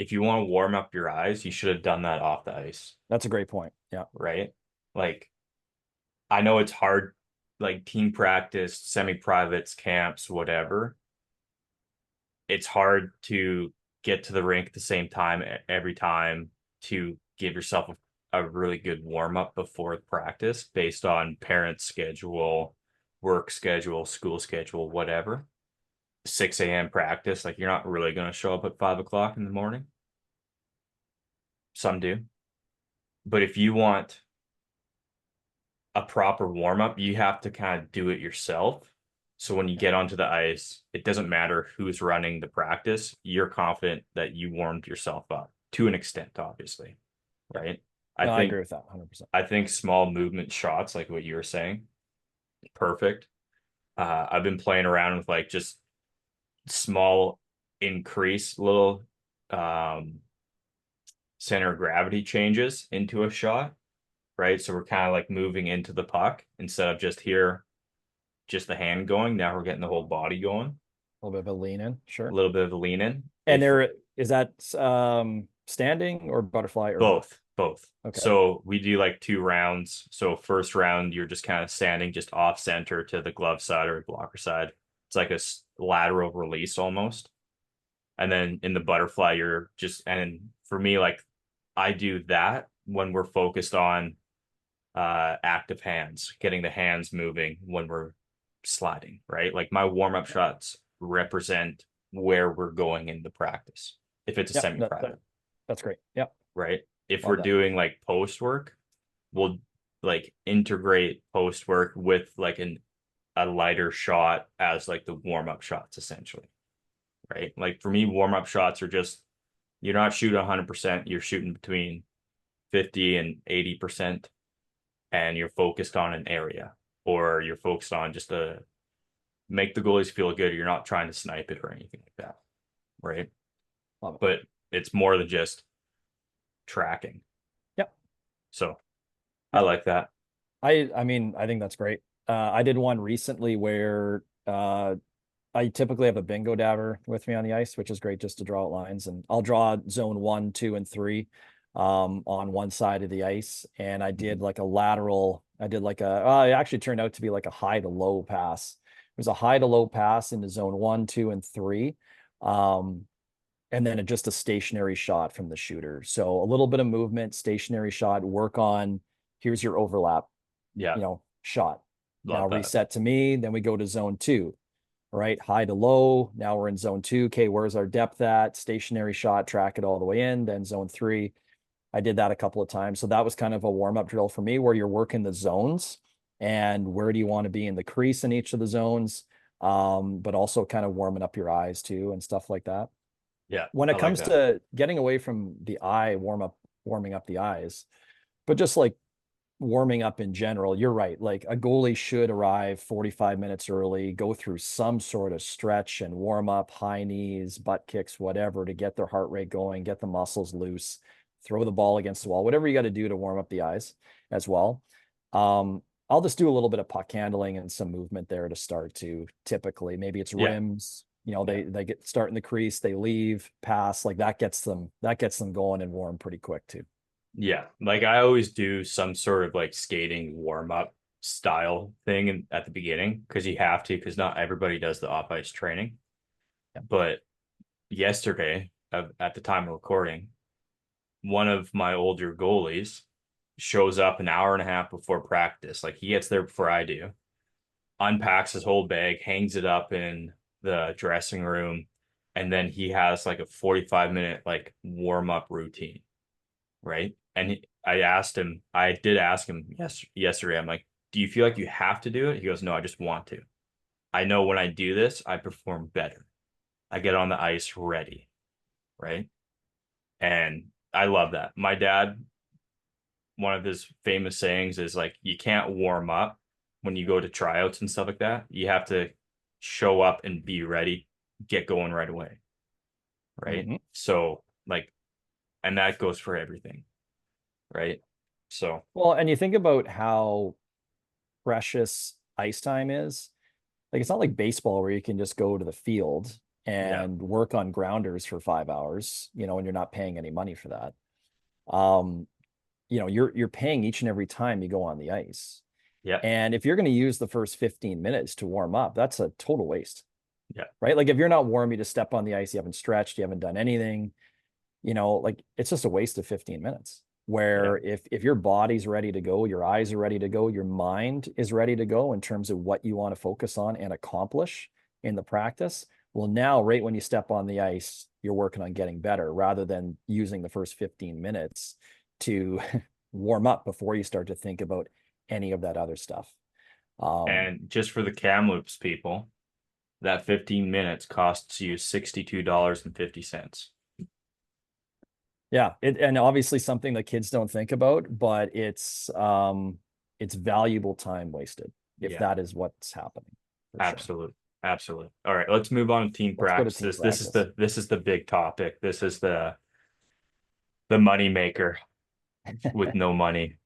if you want to warm up your eyes, you should have done that off the ice, That's a great point. Yeah. right? Like, I know it's hard, like team practice, semi-privates, camps, whatever. It's hard to get to the rink at the same time every time to give yourself a really good warm up before practice based on parents' schedule, work schedule, school schedule, whatever. 6 a.m. practice, like you're not really going to show up at 5 o'clock in the morning. Some do. But if you want a proper warm up, you have to kind of do it yourself. So when you get onto the ice, it doesn't matter who's running the practice. You're confident that you warmed yourself up to an extent, obviously, right? I No, I think agree with that 100%. I think small movement shots, like what you were saying, perfect. I've been playing around with like just small increase, little center of gravity changes into a shot, right? So we're kind of like moving into the puck instead of just here, just the hand going. Now we're getting the whole body going. A little bit of a lean in, A sure. little bit of a lean in. And If there is that standing or butterfly or both? both. Okay. So we do like 2 rounds. So first round, you're just kind of standing just off center to the glove side or blocker side. It's like a lateral release almost. And then in the butterfly, you're just, and for me, like I do that when we're focused on active hands, getting the hands moving when we're sliding, right? Like my warm-up shots represent where we're going in the practice. If it's a Yeah, semi-private, that's great. Yeah, right? If love we're that. doing like post work, we'll like integrate post work with like a lighter shot as like the warm-up shots essentially, right? Like for me, warm-up shots are just you're not shooting 100%, you're shooting between 50 and 80%, and you're focused on an area or you're focused on just to make the goalies feel good. You're not trying to snipe it or anything like that, right? Love it. But it's more than just tracking. Yep. So I Yeah. like that. I mean, I think that's great. I did one recently where I typically have a bingo dabber with me on the ice, which is great just to draw out lines. And I'll draw zone 1, 2, and 3 on one side of the ice. And I did like a lateral, I did like it actually turned out to be like a high to low pass. It was a high to low pass into zone 1, 2, and 3. And then just a stationary shot from the shooter. So a little bit of movement, stationary shot, work on here's your overlap, Yeah, shot. Now love that. reset to me. Then we go to zone 2, right? High to low. Now we're in zone 2. Okay, where's our depth at? Stationary shot, track it all the way in. Then zone 3. I did that a couple of times. So that was kind of a warm up drill for me where you're working the zones and where do you want to be in the crease in each of the zones, but also kind of warming up your eyes too and stuff like that. Yeah, When I it like comes that. to getting away from the eye warming up the eyes, but just like warming up in general, you're right. Like a goalie should arrive 45 minutes early, go through some sort of stretch and warm up, high knees, butt kicks, whatever, to get their heart rate going, get the muscles loose, throw the ball against the wall, whatever you got to do to warm up the eyes as well. I'll just do a little bit of puck handling and some movement there to start to typically. Maybe it's Yeah, rims, yeah, they get start in the crease, they leave, pass, like that gets them going and warm pretty quick too. yeah. Like I always do some sort of like skating warm up style thing at the beginning because you have to, because not everybody does the off ice training. Yeah. But yesterday, at the time of recording, one of my older goalies shows up an hour and a half before practice. Like he gets there before I do, unpacks his whole bag, hangs it up in the dressing room, and then he has like a 45-minute like warm up routine, right? And I did ask him yesterday, I'm like, do you feel like you have to do it? He goes, no, I just want to. I know when I do this, I perform better. I get on the ice ready, right? And I love that. My dad, one of his famous sayings is like, you can't warm up when you go to tryouts and stuff like that. You have to show up and be ready, get going right away. Right. Mm-hmm. So, like, and that goes for everything. Right. So, Well, and you think about how precious ice time is. Like it's not like baseball where you can just go to the field Yeah. and work on grounders for 5 hours, and you're not paying any money for that. Um, you're paying each and every time you go on the ice. Yeah. And if you're going to use the first 15 minutes to warm up, that's a total waste, Yeah. right? Like if you're not warm, you just step on the ice, you haven't stretched, you haven't done anything, like it's just a waste of 15 minutes. Yeah. Where if your body's ready to go, your eyes are ready to go, your mind is ready to go in terms of what you want to focus on and accomplish in the practice. Well, now, right when you step on the ice, you're working on getting better rather than using the first 15 minutes to warm up before you start to think about any of that other stuff. And just for the Kamloops people, that 15 minutes costs you $62.50. Yeah, and obviously something that kids don't think about, but it's valuable time wasted if Yeah, that is what's happening for sure. absolutely. Absolutely. All right, let's move on to team Let's go to team practices. This is practice. the big topic. This is the money maker with no money.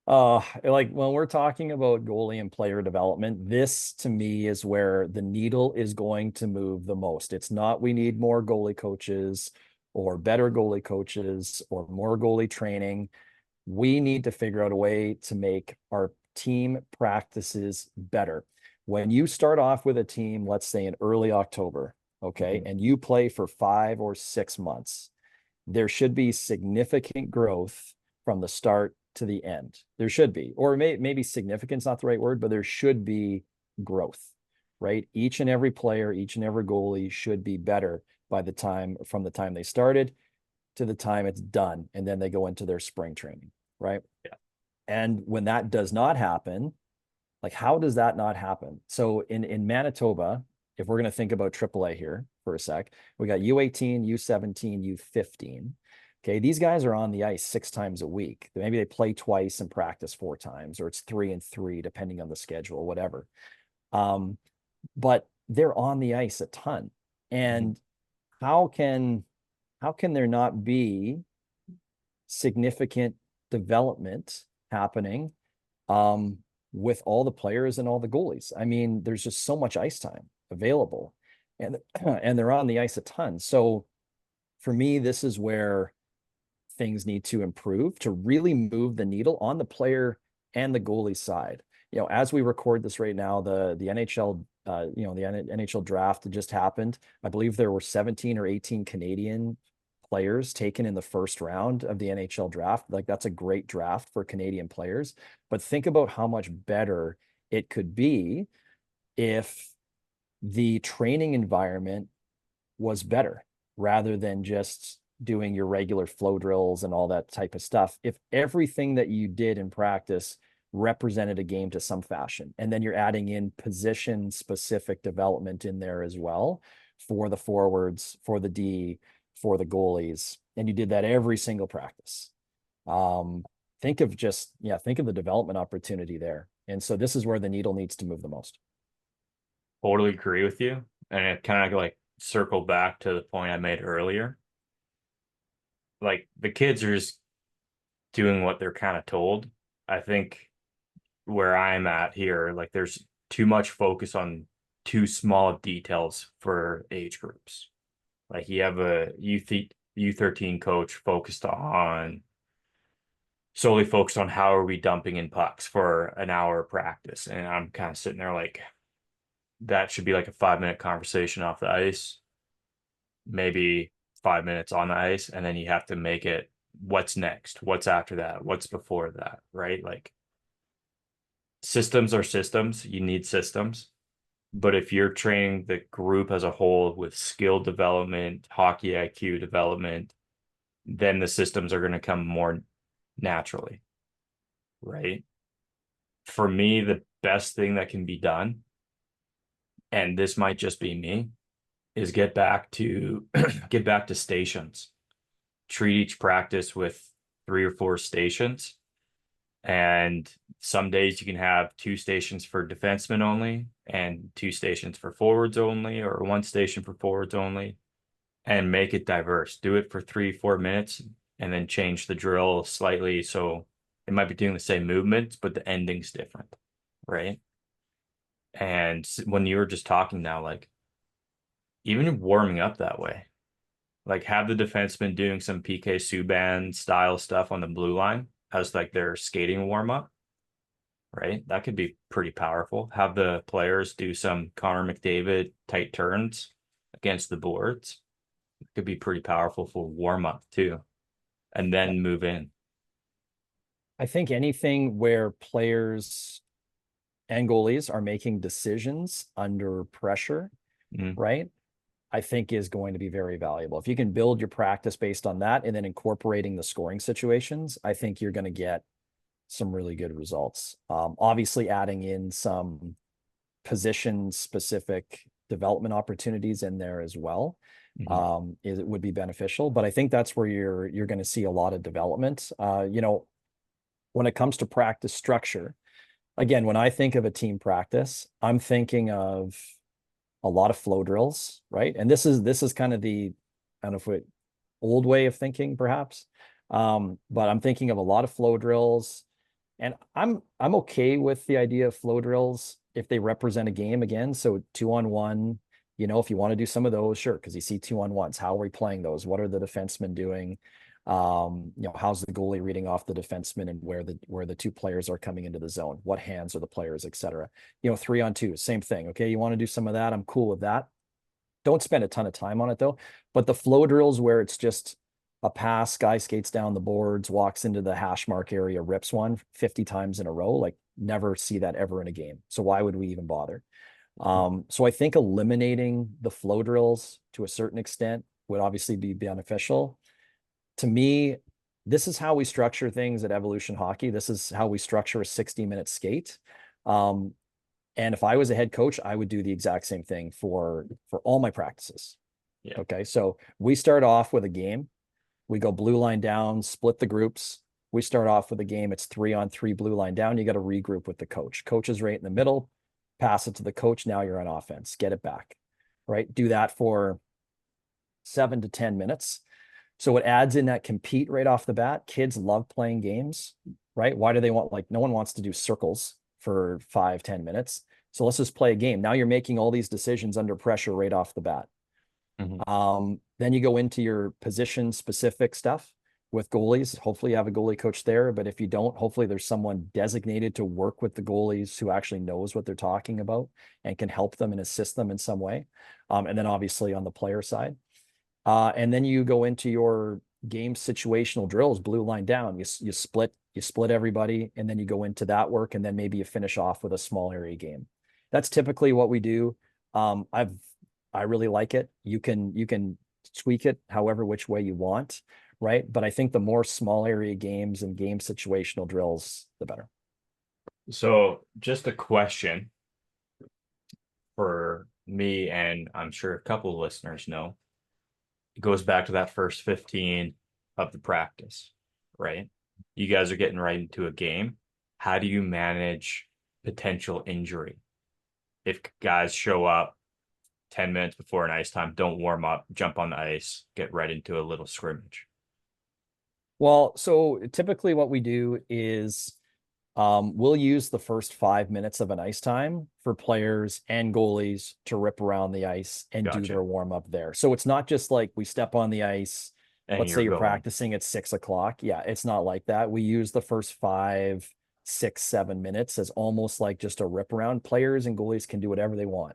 Like when we're talking about goalie and player development, this to me is where the needle is going to move the most. It's not we need more goalie coaches or better goalie coaches or more goalie training. We need to figure out a way to make our team practices better. When you start off with a team, let's say in early October, okay, Mhm. and you play for 5 or 6 months, there should be significant growth from the start to the end. There should be, or maybe significance not the right word, but there should be growth, right? Each and every player, each and every goalie should be better from the time they started to the time it's done, and then they go into their spring training, right? Yeah. And when that does not happen, like how does that not happen? So in Manitoba, if we're going to think about AAA here for a sec, we got U18, U17, U15. Okay, these guys are on the ice 6 times a week. Maybe they play twice and practice 4 times, or it's 3 and 3, depending on the schedule, whatever. Um, but they're on the ice a ton. Mhm. And how can how can there not be significant development happening um, with all the players and all the goalies? I mean, there's just so much ice time available, and and they're on the ice a ton. So for me, this is where things need to improve to really move the needle on the player and the goalie side. As we record this right now, the NHL, the NHL draft just happened. I believe there were 17 or 18 Canadian players taken in the first round of the NHL draft. Like that's a great draft for Canadian players. But think about how much better it could be if the training environment was better rather than just doing your regular flow drills and all that type of stuff. If everything that you did in practice represented a game to some fashion, and then you're adding in position specific development in there as well for the forwards, for the D, for the goalies, and you did that every single practice. Um, think of the development opportunity there. And so this is where the needle needs to move the most. Totally agree with you. And it kind of like circle back to the point I made earlier. Like the kids are just doing what they're kind of told. I think where I'm at here, like there's too much focus on too small details for age groups. Like you have a U13 coach solely focused on how are we dumping in pucks for an hour of practice. And I'm kind of sitting there like that should be like a 5 minute conversation off the ice, maybe 5 minutes on the ice, and then you have to make it what's next, what's after that, what's before that, right? Like systems are systems, you need systems. But if you're training the group as a whole with skill development, hockey IQ development, then the systems are going to come more naturally, right? For me, the best thing that can be done, and this might just be me, is get back to get back to stations. Treat each practice with 3 or 4 stations. And some days you can have 2 stations for defensemen only and 2 stations for forwards only, or 1 station for forwards only, and make it diverse. Do it for 3, 4 minutes and then change the drill slightly. So it might be doing the same movements, but the ending's different, right? And when you were just talking now, like even warming up that way. Like have the defenseman doing some PK Subban style stuff on the blue line as like their skating warm up, right? That could be pretty powerful. Have the players do some Connor McDavid tight turns against the boards. It could be pretty powerful for warm up too, and Yeah. then move in. I think anything where players and goalies are making decisions under pressure, Mm, right? I think is going to be very valuable. If you can build your practice based on that and then incorporating the scoring situations, I think you're going to get some really good results. Obviously, adding in some position specific development opportunities in there as well mhm. it would be beneficial. But I think that's where you're going to see a lot of development. When it comes to practice structure, again, when I think of a team practice, I'm thinking of a lot of flow drills, right? And this is kind of the, I don't know if it old way of thinking, perhaps. But I'm thinking of a lot of flow drills, and I'm okay with the idea of flow drills if they represent a game again. So 2-on-1, if you want to do some of those, sure, because you see 2-on-1s. How are we playing those? What are the defensemen doing? How's the goalie reading off the defenseman and where the two players are coming into the zone? What hands are the players, etc. 3-on-2, same thing. Okay, you want to do some of that? I'm cool with that. Don't spend a ton of time on it though. But the flow drills where it's just a pass, guy skates down the boards, walks into the hash mark area, rips one 50 times in a row, like never see that ever in a game. So why would we even bother? So I think eliminating the flow drills to a certain extent would obviously be beneficial. To me, this is how we structure things at Evolution Hockey. This is how we structure a 60-minute skate. Um, and if I was a head coach, I would do the exact same thing for all my practices. Yeah. Okay. So we start off with a game. We go blue line down, split the groups. We start off with a game. It's 3-on-3 blue line down. You got to regroup with the coach. Coach is right in the middle. Pass it to the coach. Now you're on offense. Get it back. Right. Do that for 7 to 10 minutes. So it adds in that compete right off the bat. Kids love playing games, right? Why do they want, like, no one wants to do circles for 5, 10 minutes. So let's just play a game. Now you're making all these decisions under pressure right off the bat. Mhm. Then you go into your position specific stuff with goalies. Hopefully you have a goalie coach there, but if you don't, hopefully there's someone designated to work with the goalies who actually knows what they're talking about and can help them and assist them in some way. And then obviously on the player side. And then you go into your game situational drills, blue line down. You split everybody, and then you go into that work, and then maybe you finish off with a small area game. That's typically what we do. I really like it. You can tweak it however which way you want, right? But I think the more small area games and game situational drills, the better. So just a question for me, and I'm sure a couple of listeners know. It goes back to that first 15 of the practice, right? You guys are getting right into a game. How do you manage potential injury? If guys show up 10 minutes before an ice time, don't warm up, jump on the ice, get right into a little scrimmage. Well, so typically what we do is we'll use the first 5 minutes of an ice time for players and goalies to rip around the ice and do Gotcha. their warm up there. So it's not just like we step on the ice. And Let's say you're you're going. practicing at 6 o'clock. Yeah, it's not like that. We use the first 5, 6, 7 minutes as almost like just a rip around. Players and goalies can do whatever they want,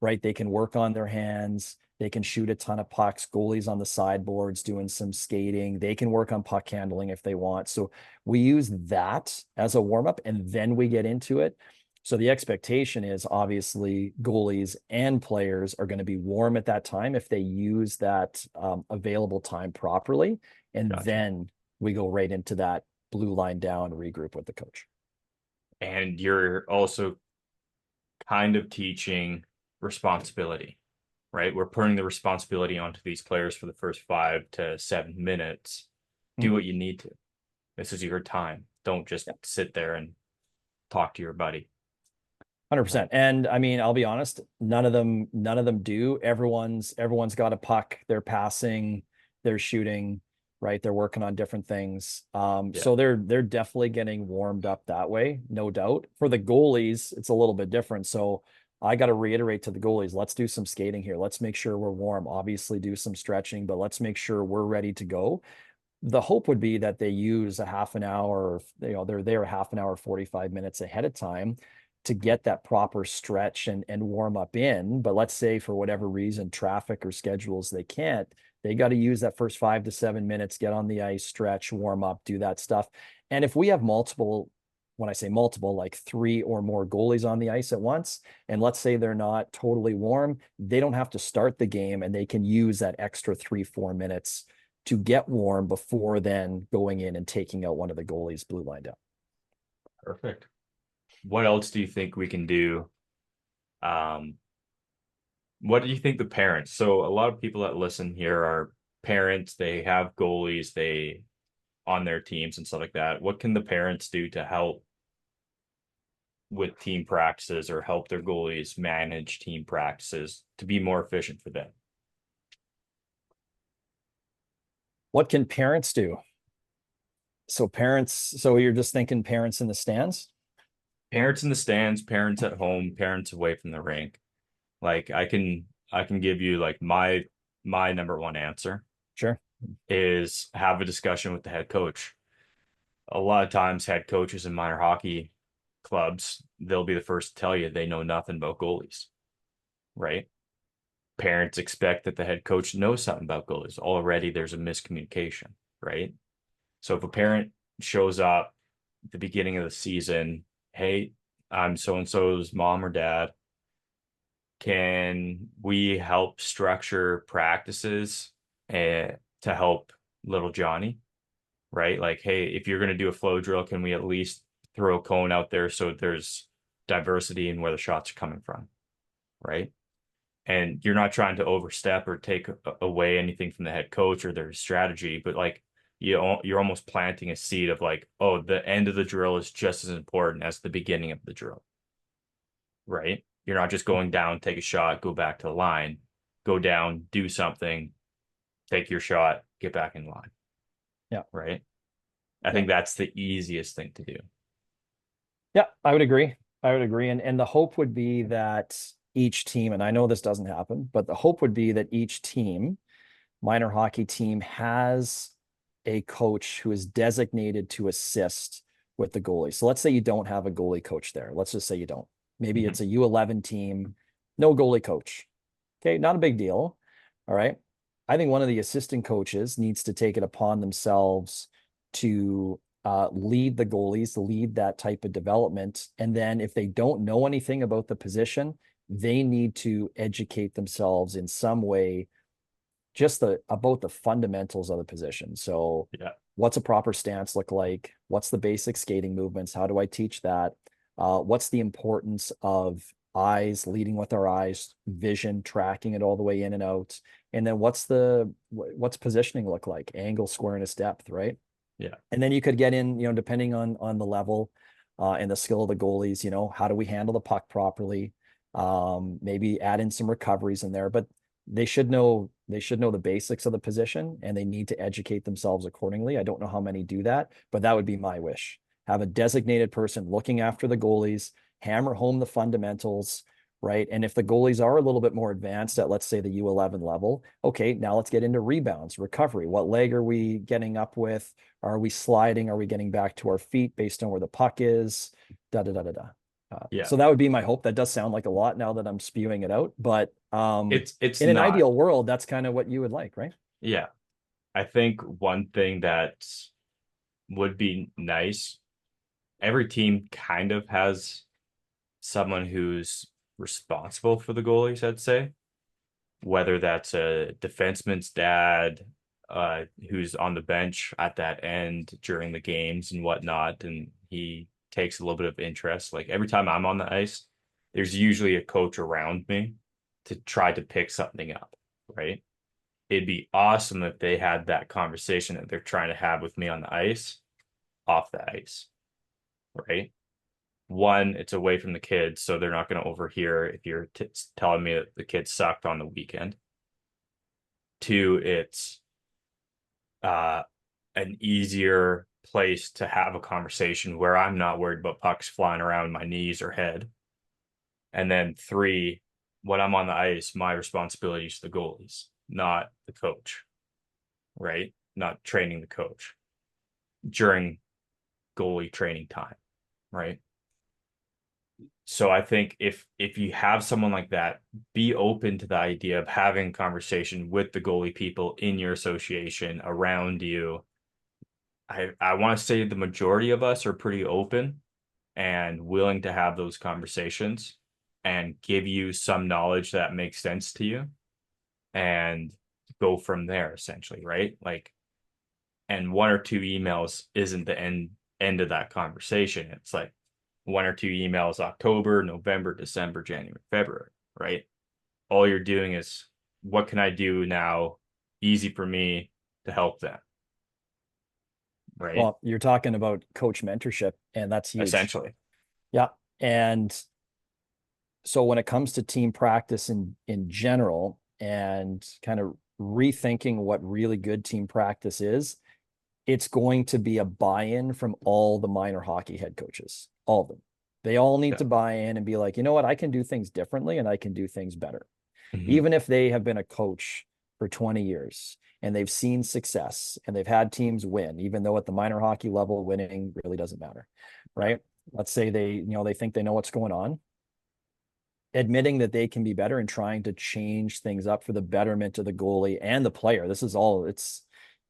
right? They can work on their hands. They can shoot a ton of pucks. Goalies on the sideboards doing some skating. They can work on puck handling if they want. So we use that as a warm up and then we get into it. So the expectation is obviously goalies and players are going to be warm at that time if they use that available time properly. And Gotcha. then we go right into that blue line down regroup with the coach. And you're also kind of teaching responsibility, right? We're putting the responsibility onto these players for the first 5 to 7 minutes. Do Mhm. what you need to. This is your time. Don't just Yeah, sit there and talk to your buddy. 100%. Right. And I mean, I'll be honest, none of them do. Everyone's got a puck. They're passing, they're shooting, right? They're working on different things. Yeah. So they're definitely getting warmed up that way, no doubt. For the goalies, it's a little bit different. So I got to reiterate to the goalies, let's do some skating here. Let's make sure we're warm. Obviously, do some stretching, but let's make sure we're ready to go. The hope would be that they use a half an hour, they're there a half an hour, 45 minutes ahead of time to get that proper stretch and warm up in. But let's say for whatever reason, traffic or schedules, they can't. They got to use that first 5 to 7 minutes, get on the ice, stretch, warm up, do that stuff. And if we have multiple, when I say multiple, like 3 or more goalies on the ice at once, and let's say they're not totally warm, they don't have to start the game and they can use that extra 3, 4 minutes to get warm before then going in and taking out one of the goalies blue line down. Perfect. What else do you think we can do? What do you think the parents? So a lot of people that listen here are parents. They have goalies, they on their teams and stuff like that. What can the parents do to help with team practices or help their goalies manage team practices to be more efficient for them? What can parents do? So you're just thinking parents in the stands? Parents in the stands, parents at home, parents away from the rink. Like I can give you like my number one answer Sure. is have a discussion with the head coach. A lot of times head coaches in minor hockey clubs, they'll be the first to tell you they know nothing about goalies, right? Parents expect that the head coach knows something about goalies. Already there's a miscommunication, right? So if a parent shows up at the beginning of the season, hey, I'm so and so's mom or dad. Can we help structure practices to help little Johnny? Right? Like, hey, if you're going to do a flow drill, can we at least throw a cone out there so there's diversity in where the shots are coming from? Right? And you're not trying to overstep or take away anything from the head coach or their strategy, but like you're almost planting a seed of like, oh, the end of the drill is just as important as the beginning of the drill. Right? You're not just going down, take a shot, go back to the line, go down, do something, take your shot, get back in line. Yeah. Right? I Yeah. think that's the easiest thing to do. Yeah, I would agree. I would agree. And the hope would be that each team, and I know this doesn't happen, but the hope would be that each team, minor hockey team, has a coach who is designated to assist with the goalie. So let's say you don't have a goalie coach there. Let's just say you don't. Maybe it's a U11 team, no goalie coach. Okay, not a big deal. All right. I think one of the assistant coaches needs to take it upon themselves to lead the goalies, lead that type of development. And then if they don't know anything about the position, they need to educate themselves in some way just about the fundamentals of the position. So Yeah. what's a proper stance look like? What's the basic skating movements? How do I teach that? What's the importance of eyes, leading with our eyes, vision, tracking it all the way in and out? And then what's positioning look like? Angle, squareness, depth, right? Yeah. And then you could get in, depending on the level and the skill of the goalies, how do we handle the puck properly? Maybe add in some recoveries in there, but they should know the basics of the position and they need to educate themselves accordingly. I don't know how many do that, but that would be my wish. Have a designated person looking after the goalies, hammer home the fundamentals, right? And if the goalies are a little bit more advanced at, let's say, the U11 level, okay, now let's get into rebounds, recovery. What leg are we getting up with? Are we sliding? Are we getting back to our feet based on where the puck is? Da da da da da. Yeah. So that would be my hope. That does sound like a lot now that I'm spewing it out, but It's in an not. ideal world, that's kind of what you would like, right? Yeah. I think one thing that would be nice, every team kind of has someone who's responsible for the goalies, I'd say. Whether that's a defenseman's dad, who's on the bench at that end during the games and whatnot, and he takes a little bit of interest. Like every time I'm on the ice, there's usually a coach around me to try to pick something up, right? It'd be awesome if they had that conversation that they're trying to have with me on the ice, off the ice, right? One, it's away from the kids, so they're not going to overhear if you're telling me that the kids sucked on the weekend. Two, it's uh, an easier place to have a conversation where I'm not worried about pucks flying around my knees or head, And then 3, when I'm on the ice, my responsibility is the goalies, not the coach, right? Not training the coach during goalie training time, right? So I think if you have someone like that, be open to the idea of having a conversation with the goalie people in your association around you. I want to say the majority of us are pretty open and willing to have those conversations and give you some knowledge that makes sense to you and go from there essentially, right? Like, and 1 or 2 emails isn't the end of that conversation. It's like 1 or 2 emails October, November, December, January, February, right? All you're doing is what can I do now easy for me to help them, right? Well, you're talking about coach mentorship, and that's huge. Essentially. Yeah. And so when it comes to team practice in general and kind of rethinking what really good team practice is, it's going to be a buy-in from all the minor hockey head coaches, all of them. They all need Yeah. to buy in and be like, you know what, I can do things differently and I can do things better. Mm-hmm. Even if they have been a coach for 20 years and they've seen success and they've had teams win, even though at the minor hockey level, winning really doesn't matter, Yeah. right? Let's say they think they know what's going on, admitting that they can be better and trying to change things up for the betterment of the goalie and the player. This is all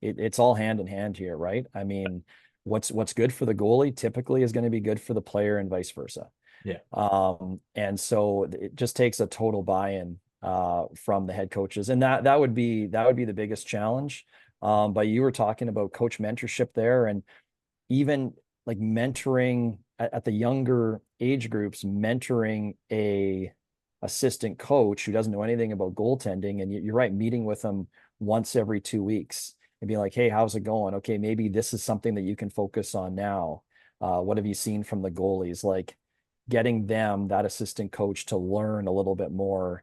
it's all hand in hand here, right? I mean, what's good for the goalie typically is going to be good for the player and vice versa. Yeah. And so it just takes a total buy-in from the head coaches, and that would be the biggest challenge. But you were talking about coach mentorship there, and even like mentoring at the younger age groups, mentoring a assistant coach who doesn't know anything about goaltending. And you're right, meeting with them once every 2 weeks and be like, hey, how's it going? Okay, maybe this is something that you can focus on now. What have you seen from the goalies? Like getting them, that assistant coach, to learn a little bit more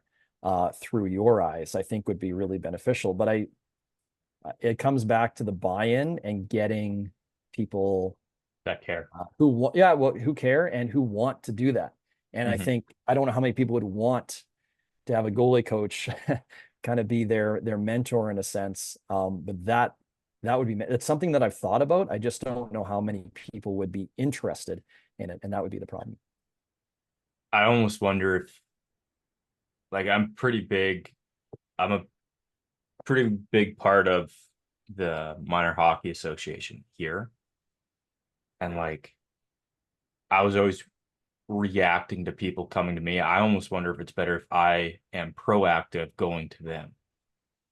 through your eyes, I think would be really beneficial. But it comes back to the buy-in and getting people That care. who care and who want to do that. And I Mm-hmm. think I don't know how many people would want to have a goalie coach kind of be their mentor in a sense. But that would be it's something that I've thought about. I just don't know how many people would be interested in it, and that would be the problem. I almost wonder if, like, I'm a pretty big part of the minor hockey association here. And like, I was always reacting to people coming to me. I almost wonder if it's better if I am proactive going to them.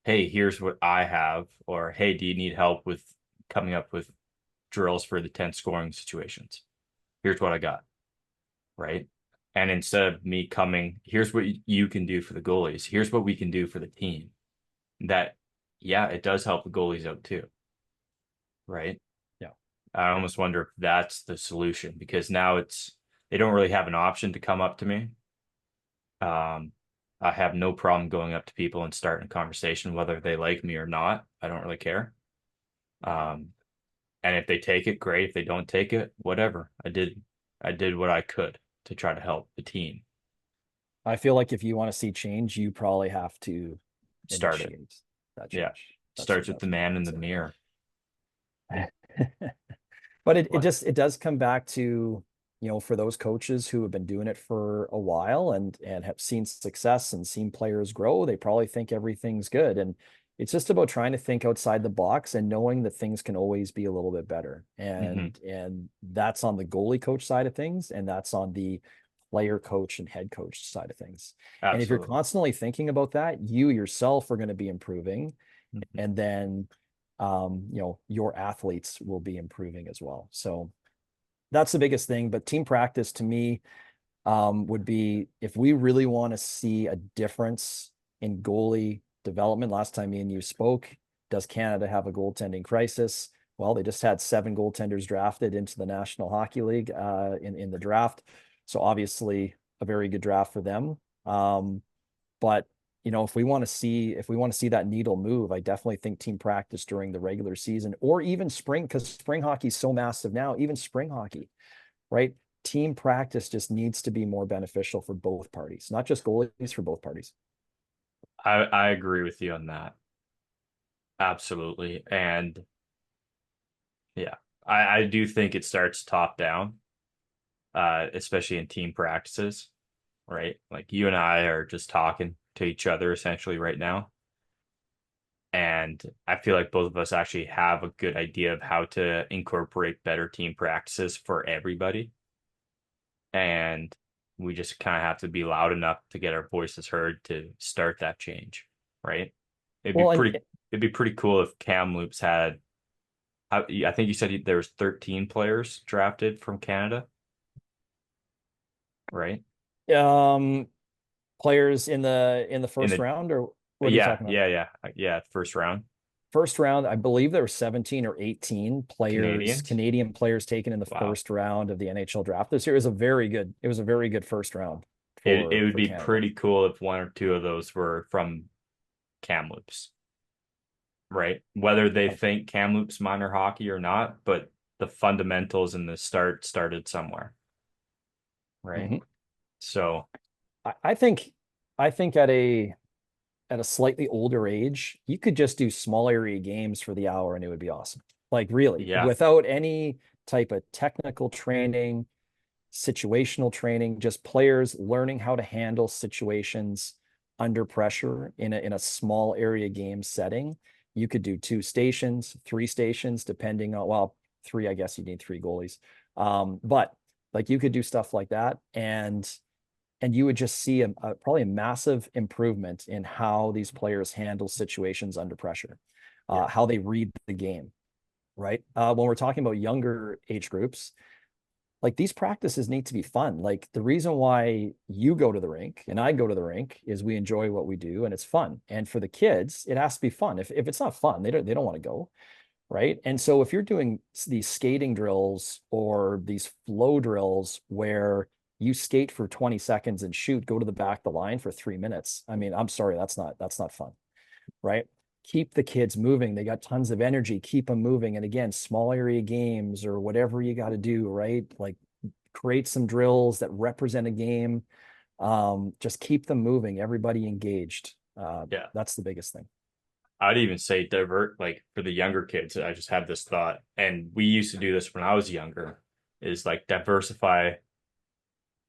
Hey, here's what I have, or hey, do you need help with coming up with drills for the 10 scoring situations? Here's what I got, right? And instead of me coming, here's what you can do for the goalies. Here's what we can do for the team. That, yeah, it does help the goalies out too, right? Yeah. I almost wonder if that's the solution because now they don't really have an option to come up to me. Um, I have no problem going up to people and starting a conversation, whether they like me or not. I don't really care. Um, and if they take it, great. If they don't take it, whatever. I did what I could to try to help the team. I feel like if you want to see change, you probably have to Start it. initiate that Yeah. change. Starts with That's the what man I in would the say. mirror. But it What? just it does come back to, for those coaches who have been doing it for a while and have seen success and seen players grow, they probably think everything's good. And it's just about trying to think outside the box and knowing that things can always be a little bit better. Hmm. And that's on the goalie coach side of things, and that's on the player coach and head coach side of things. And if you're Absolutely. constantly thinking about that, you yourself are going to be improving, Mhm. and then your athletes will be improving as well. So that's the biggest thing. But team practice to me would be, if we really want to see a difference in goalie development. Last time me and you spoke, does Canada have a goaltending crisis? Well, they just had 7 goaltenders drafted into the National Hockey League in the draft. So obviously a very good draft for them. But if we want to see that needle move, I definitely think team practice during the regular season or even spring, because spring hockey is so massive now, even spring hockey, right? team practice just needs to be more beneficial for both parties, not just goalies, for both parties. I agree with you on that. Absolutely. And yeah, I do think it starts top down, especially in team practices, right? Like you and I are just talking to each other essentially right now. And I feel like both of us actually have a good idea of how to incorporate better team practices for everybody. And we just kind of have to be loud enough to get our voices heard to start that change, right? It'd be Well, pretty it'd be pretty cool if Kamloops had I think you said there was 13 players drafted from Canada, right? and players in the In first the round, or what are you yeah, talking about? yeah, yeah, yeah, first round. First round, I believe there were 17 or 18 players, Canadians. Canadian players taken in the Wow. first round of the NHL draft this year. It was a very good first round It would for be Canada. pretty cool if one or two of those were from Kamloops, right? Whether they think Kamloops minor hockey or not, but the fundamentals in the started somewhere, right? Mhm. So I think at a slightly older age, you could just do small area games for the hour and it would be awesome. Like really, yeah, without any type of technical training, situational training, just players learning how to handle situations under pressure in a small area game setting. You could do 2 stations, 3 stations, depending on, well, three, I guess you need 3 goalies. But like you could do stuff like that, and you would just see probably a massive improvement in how these players handle situations under pressure, yeah, how they read the game, right? When we're talking about younger age groups, like these practices need to be fun. Like the reason why you go to the rink and I go to the rink is we enjoy what we do and it's fun. And for the kids, it has to be fun. If it's not fun, they don't want to go, right? And so if you're doing these skating drills or these flow drills where you skate for 20 seconds and shoot, go to the back of the line for 3 minutes. I mean, I'm sorry, that's not fun, right? Keep the kids moving. They got tons of energy. Keep them moving. And again, small area games or whatever you got to do, right? Like create some drills that represent a game. Just keep them moving. Everybody engaged. yeah. That's the biggest thing. I'd even say divert, like for the younger kids. I just had this thought, and we used to do this when I was younger, is like diversify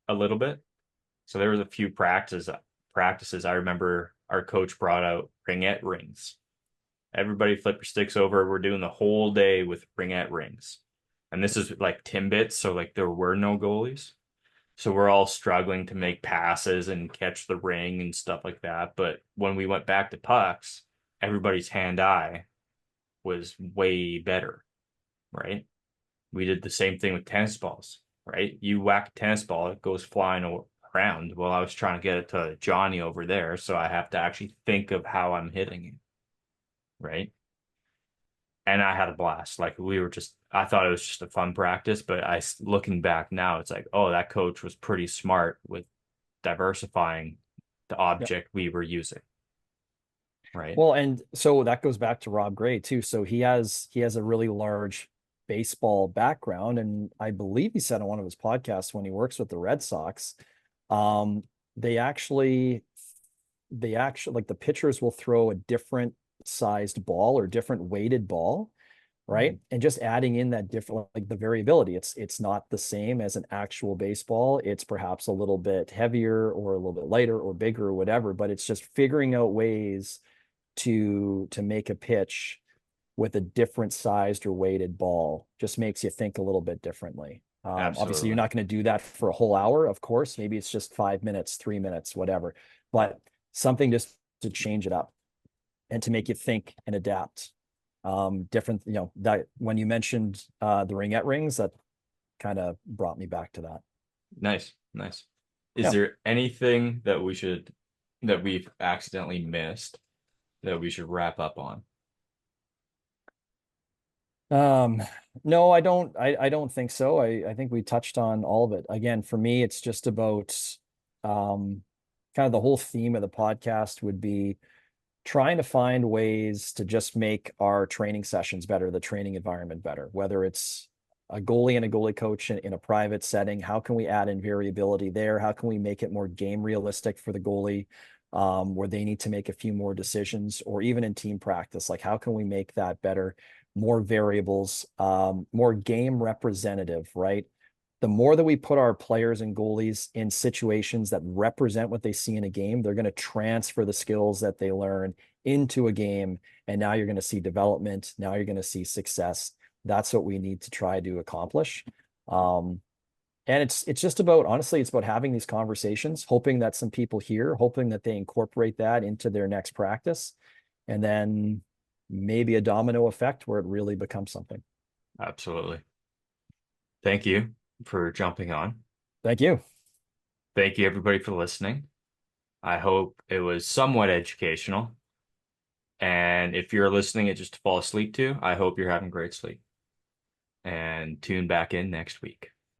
a little bit. So there was a few practices I remember our coach brought out ringette rings. Everybody flip your sticks over. We're doing the whole day with ringette rings. And this is like Timbits, so like there were no goalies. So we're all struggling to make passes and catch the ring and stuff like that. But when we went back to pucks, everybody's hand-eye was way better, right? We did the same thing with tennis balls, right? You whack a tennis ball, it goes flying around. Well, I was trying to get it to Johnny over there, so I have to actually think of how I'm hitting it, right? And I had a blast. Like I thought it was just a fun practice, but looking back now, it's like, oh, that coach was pretty smart with diversifying the Yeah. object we were using, right? Well, and so that goes back to Rob Gray too. So he has a really large baseball background, and I believe he said on one of his podcasts when he works with the Red Sox, um, they actually like the pitchers will throw a different sized ball or different weighted ball, right? And just adding in that different, like the variability. It's not the same as an actual baseball. It's perhaps a little bit heavier or a little bit lighter or bigger or whatever, but it's just figuring out ways to make a pitch with a different sized or weighted ball just makes you think a little bit differently. Obviously, you're Absolutely. not going to do that for a whole hour, of course. Maybe it's just 5 minutes, 3 minutes, whatever. But something just to change it up and to make you think and adapt. Different, that when you mentioned the ringette rings, that kind of brought me back to that. Nice, nice. Is Yeah. there anything that we've accidentally missed that we should wrap up on? Um, no, I don't think so. I think we touched on all of it. Again, for me, it's just about um kind of the whole theme of the podcast would be trying to find ways to just make our training sessions better, the training environment better, whether it's a goalie and a goalie coach in a private setting? How can we add in variability there? How can we make it more game realistic for the goalie, where they need to make a few more decisions, or even in team practice? Like, how can we make that better? More variables, more game representative, right? The more that we put our players and goalies in situations that represent what they see in a game, they're going to transfer the skills that they learn into a game. And now you're going to see development. Now you're going to see success. That's what we need to try to accomplish. And it's just about, honestly, it's about having these conversations, hoping that some people hear, hoping that they incorporate that into their next practice, and then maybe a domino effect where it really becomes something. Absolutely. Thank you for jumping on. Thank you. Thank you, everybody, for listening. I hope it was somewhat educational. And if you're listening it just to fall asleep to, I hope you're having great sleep. And tune back in next week.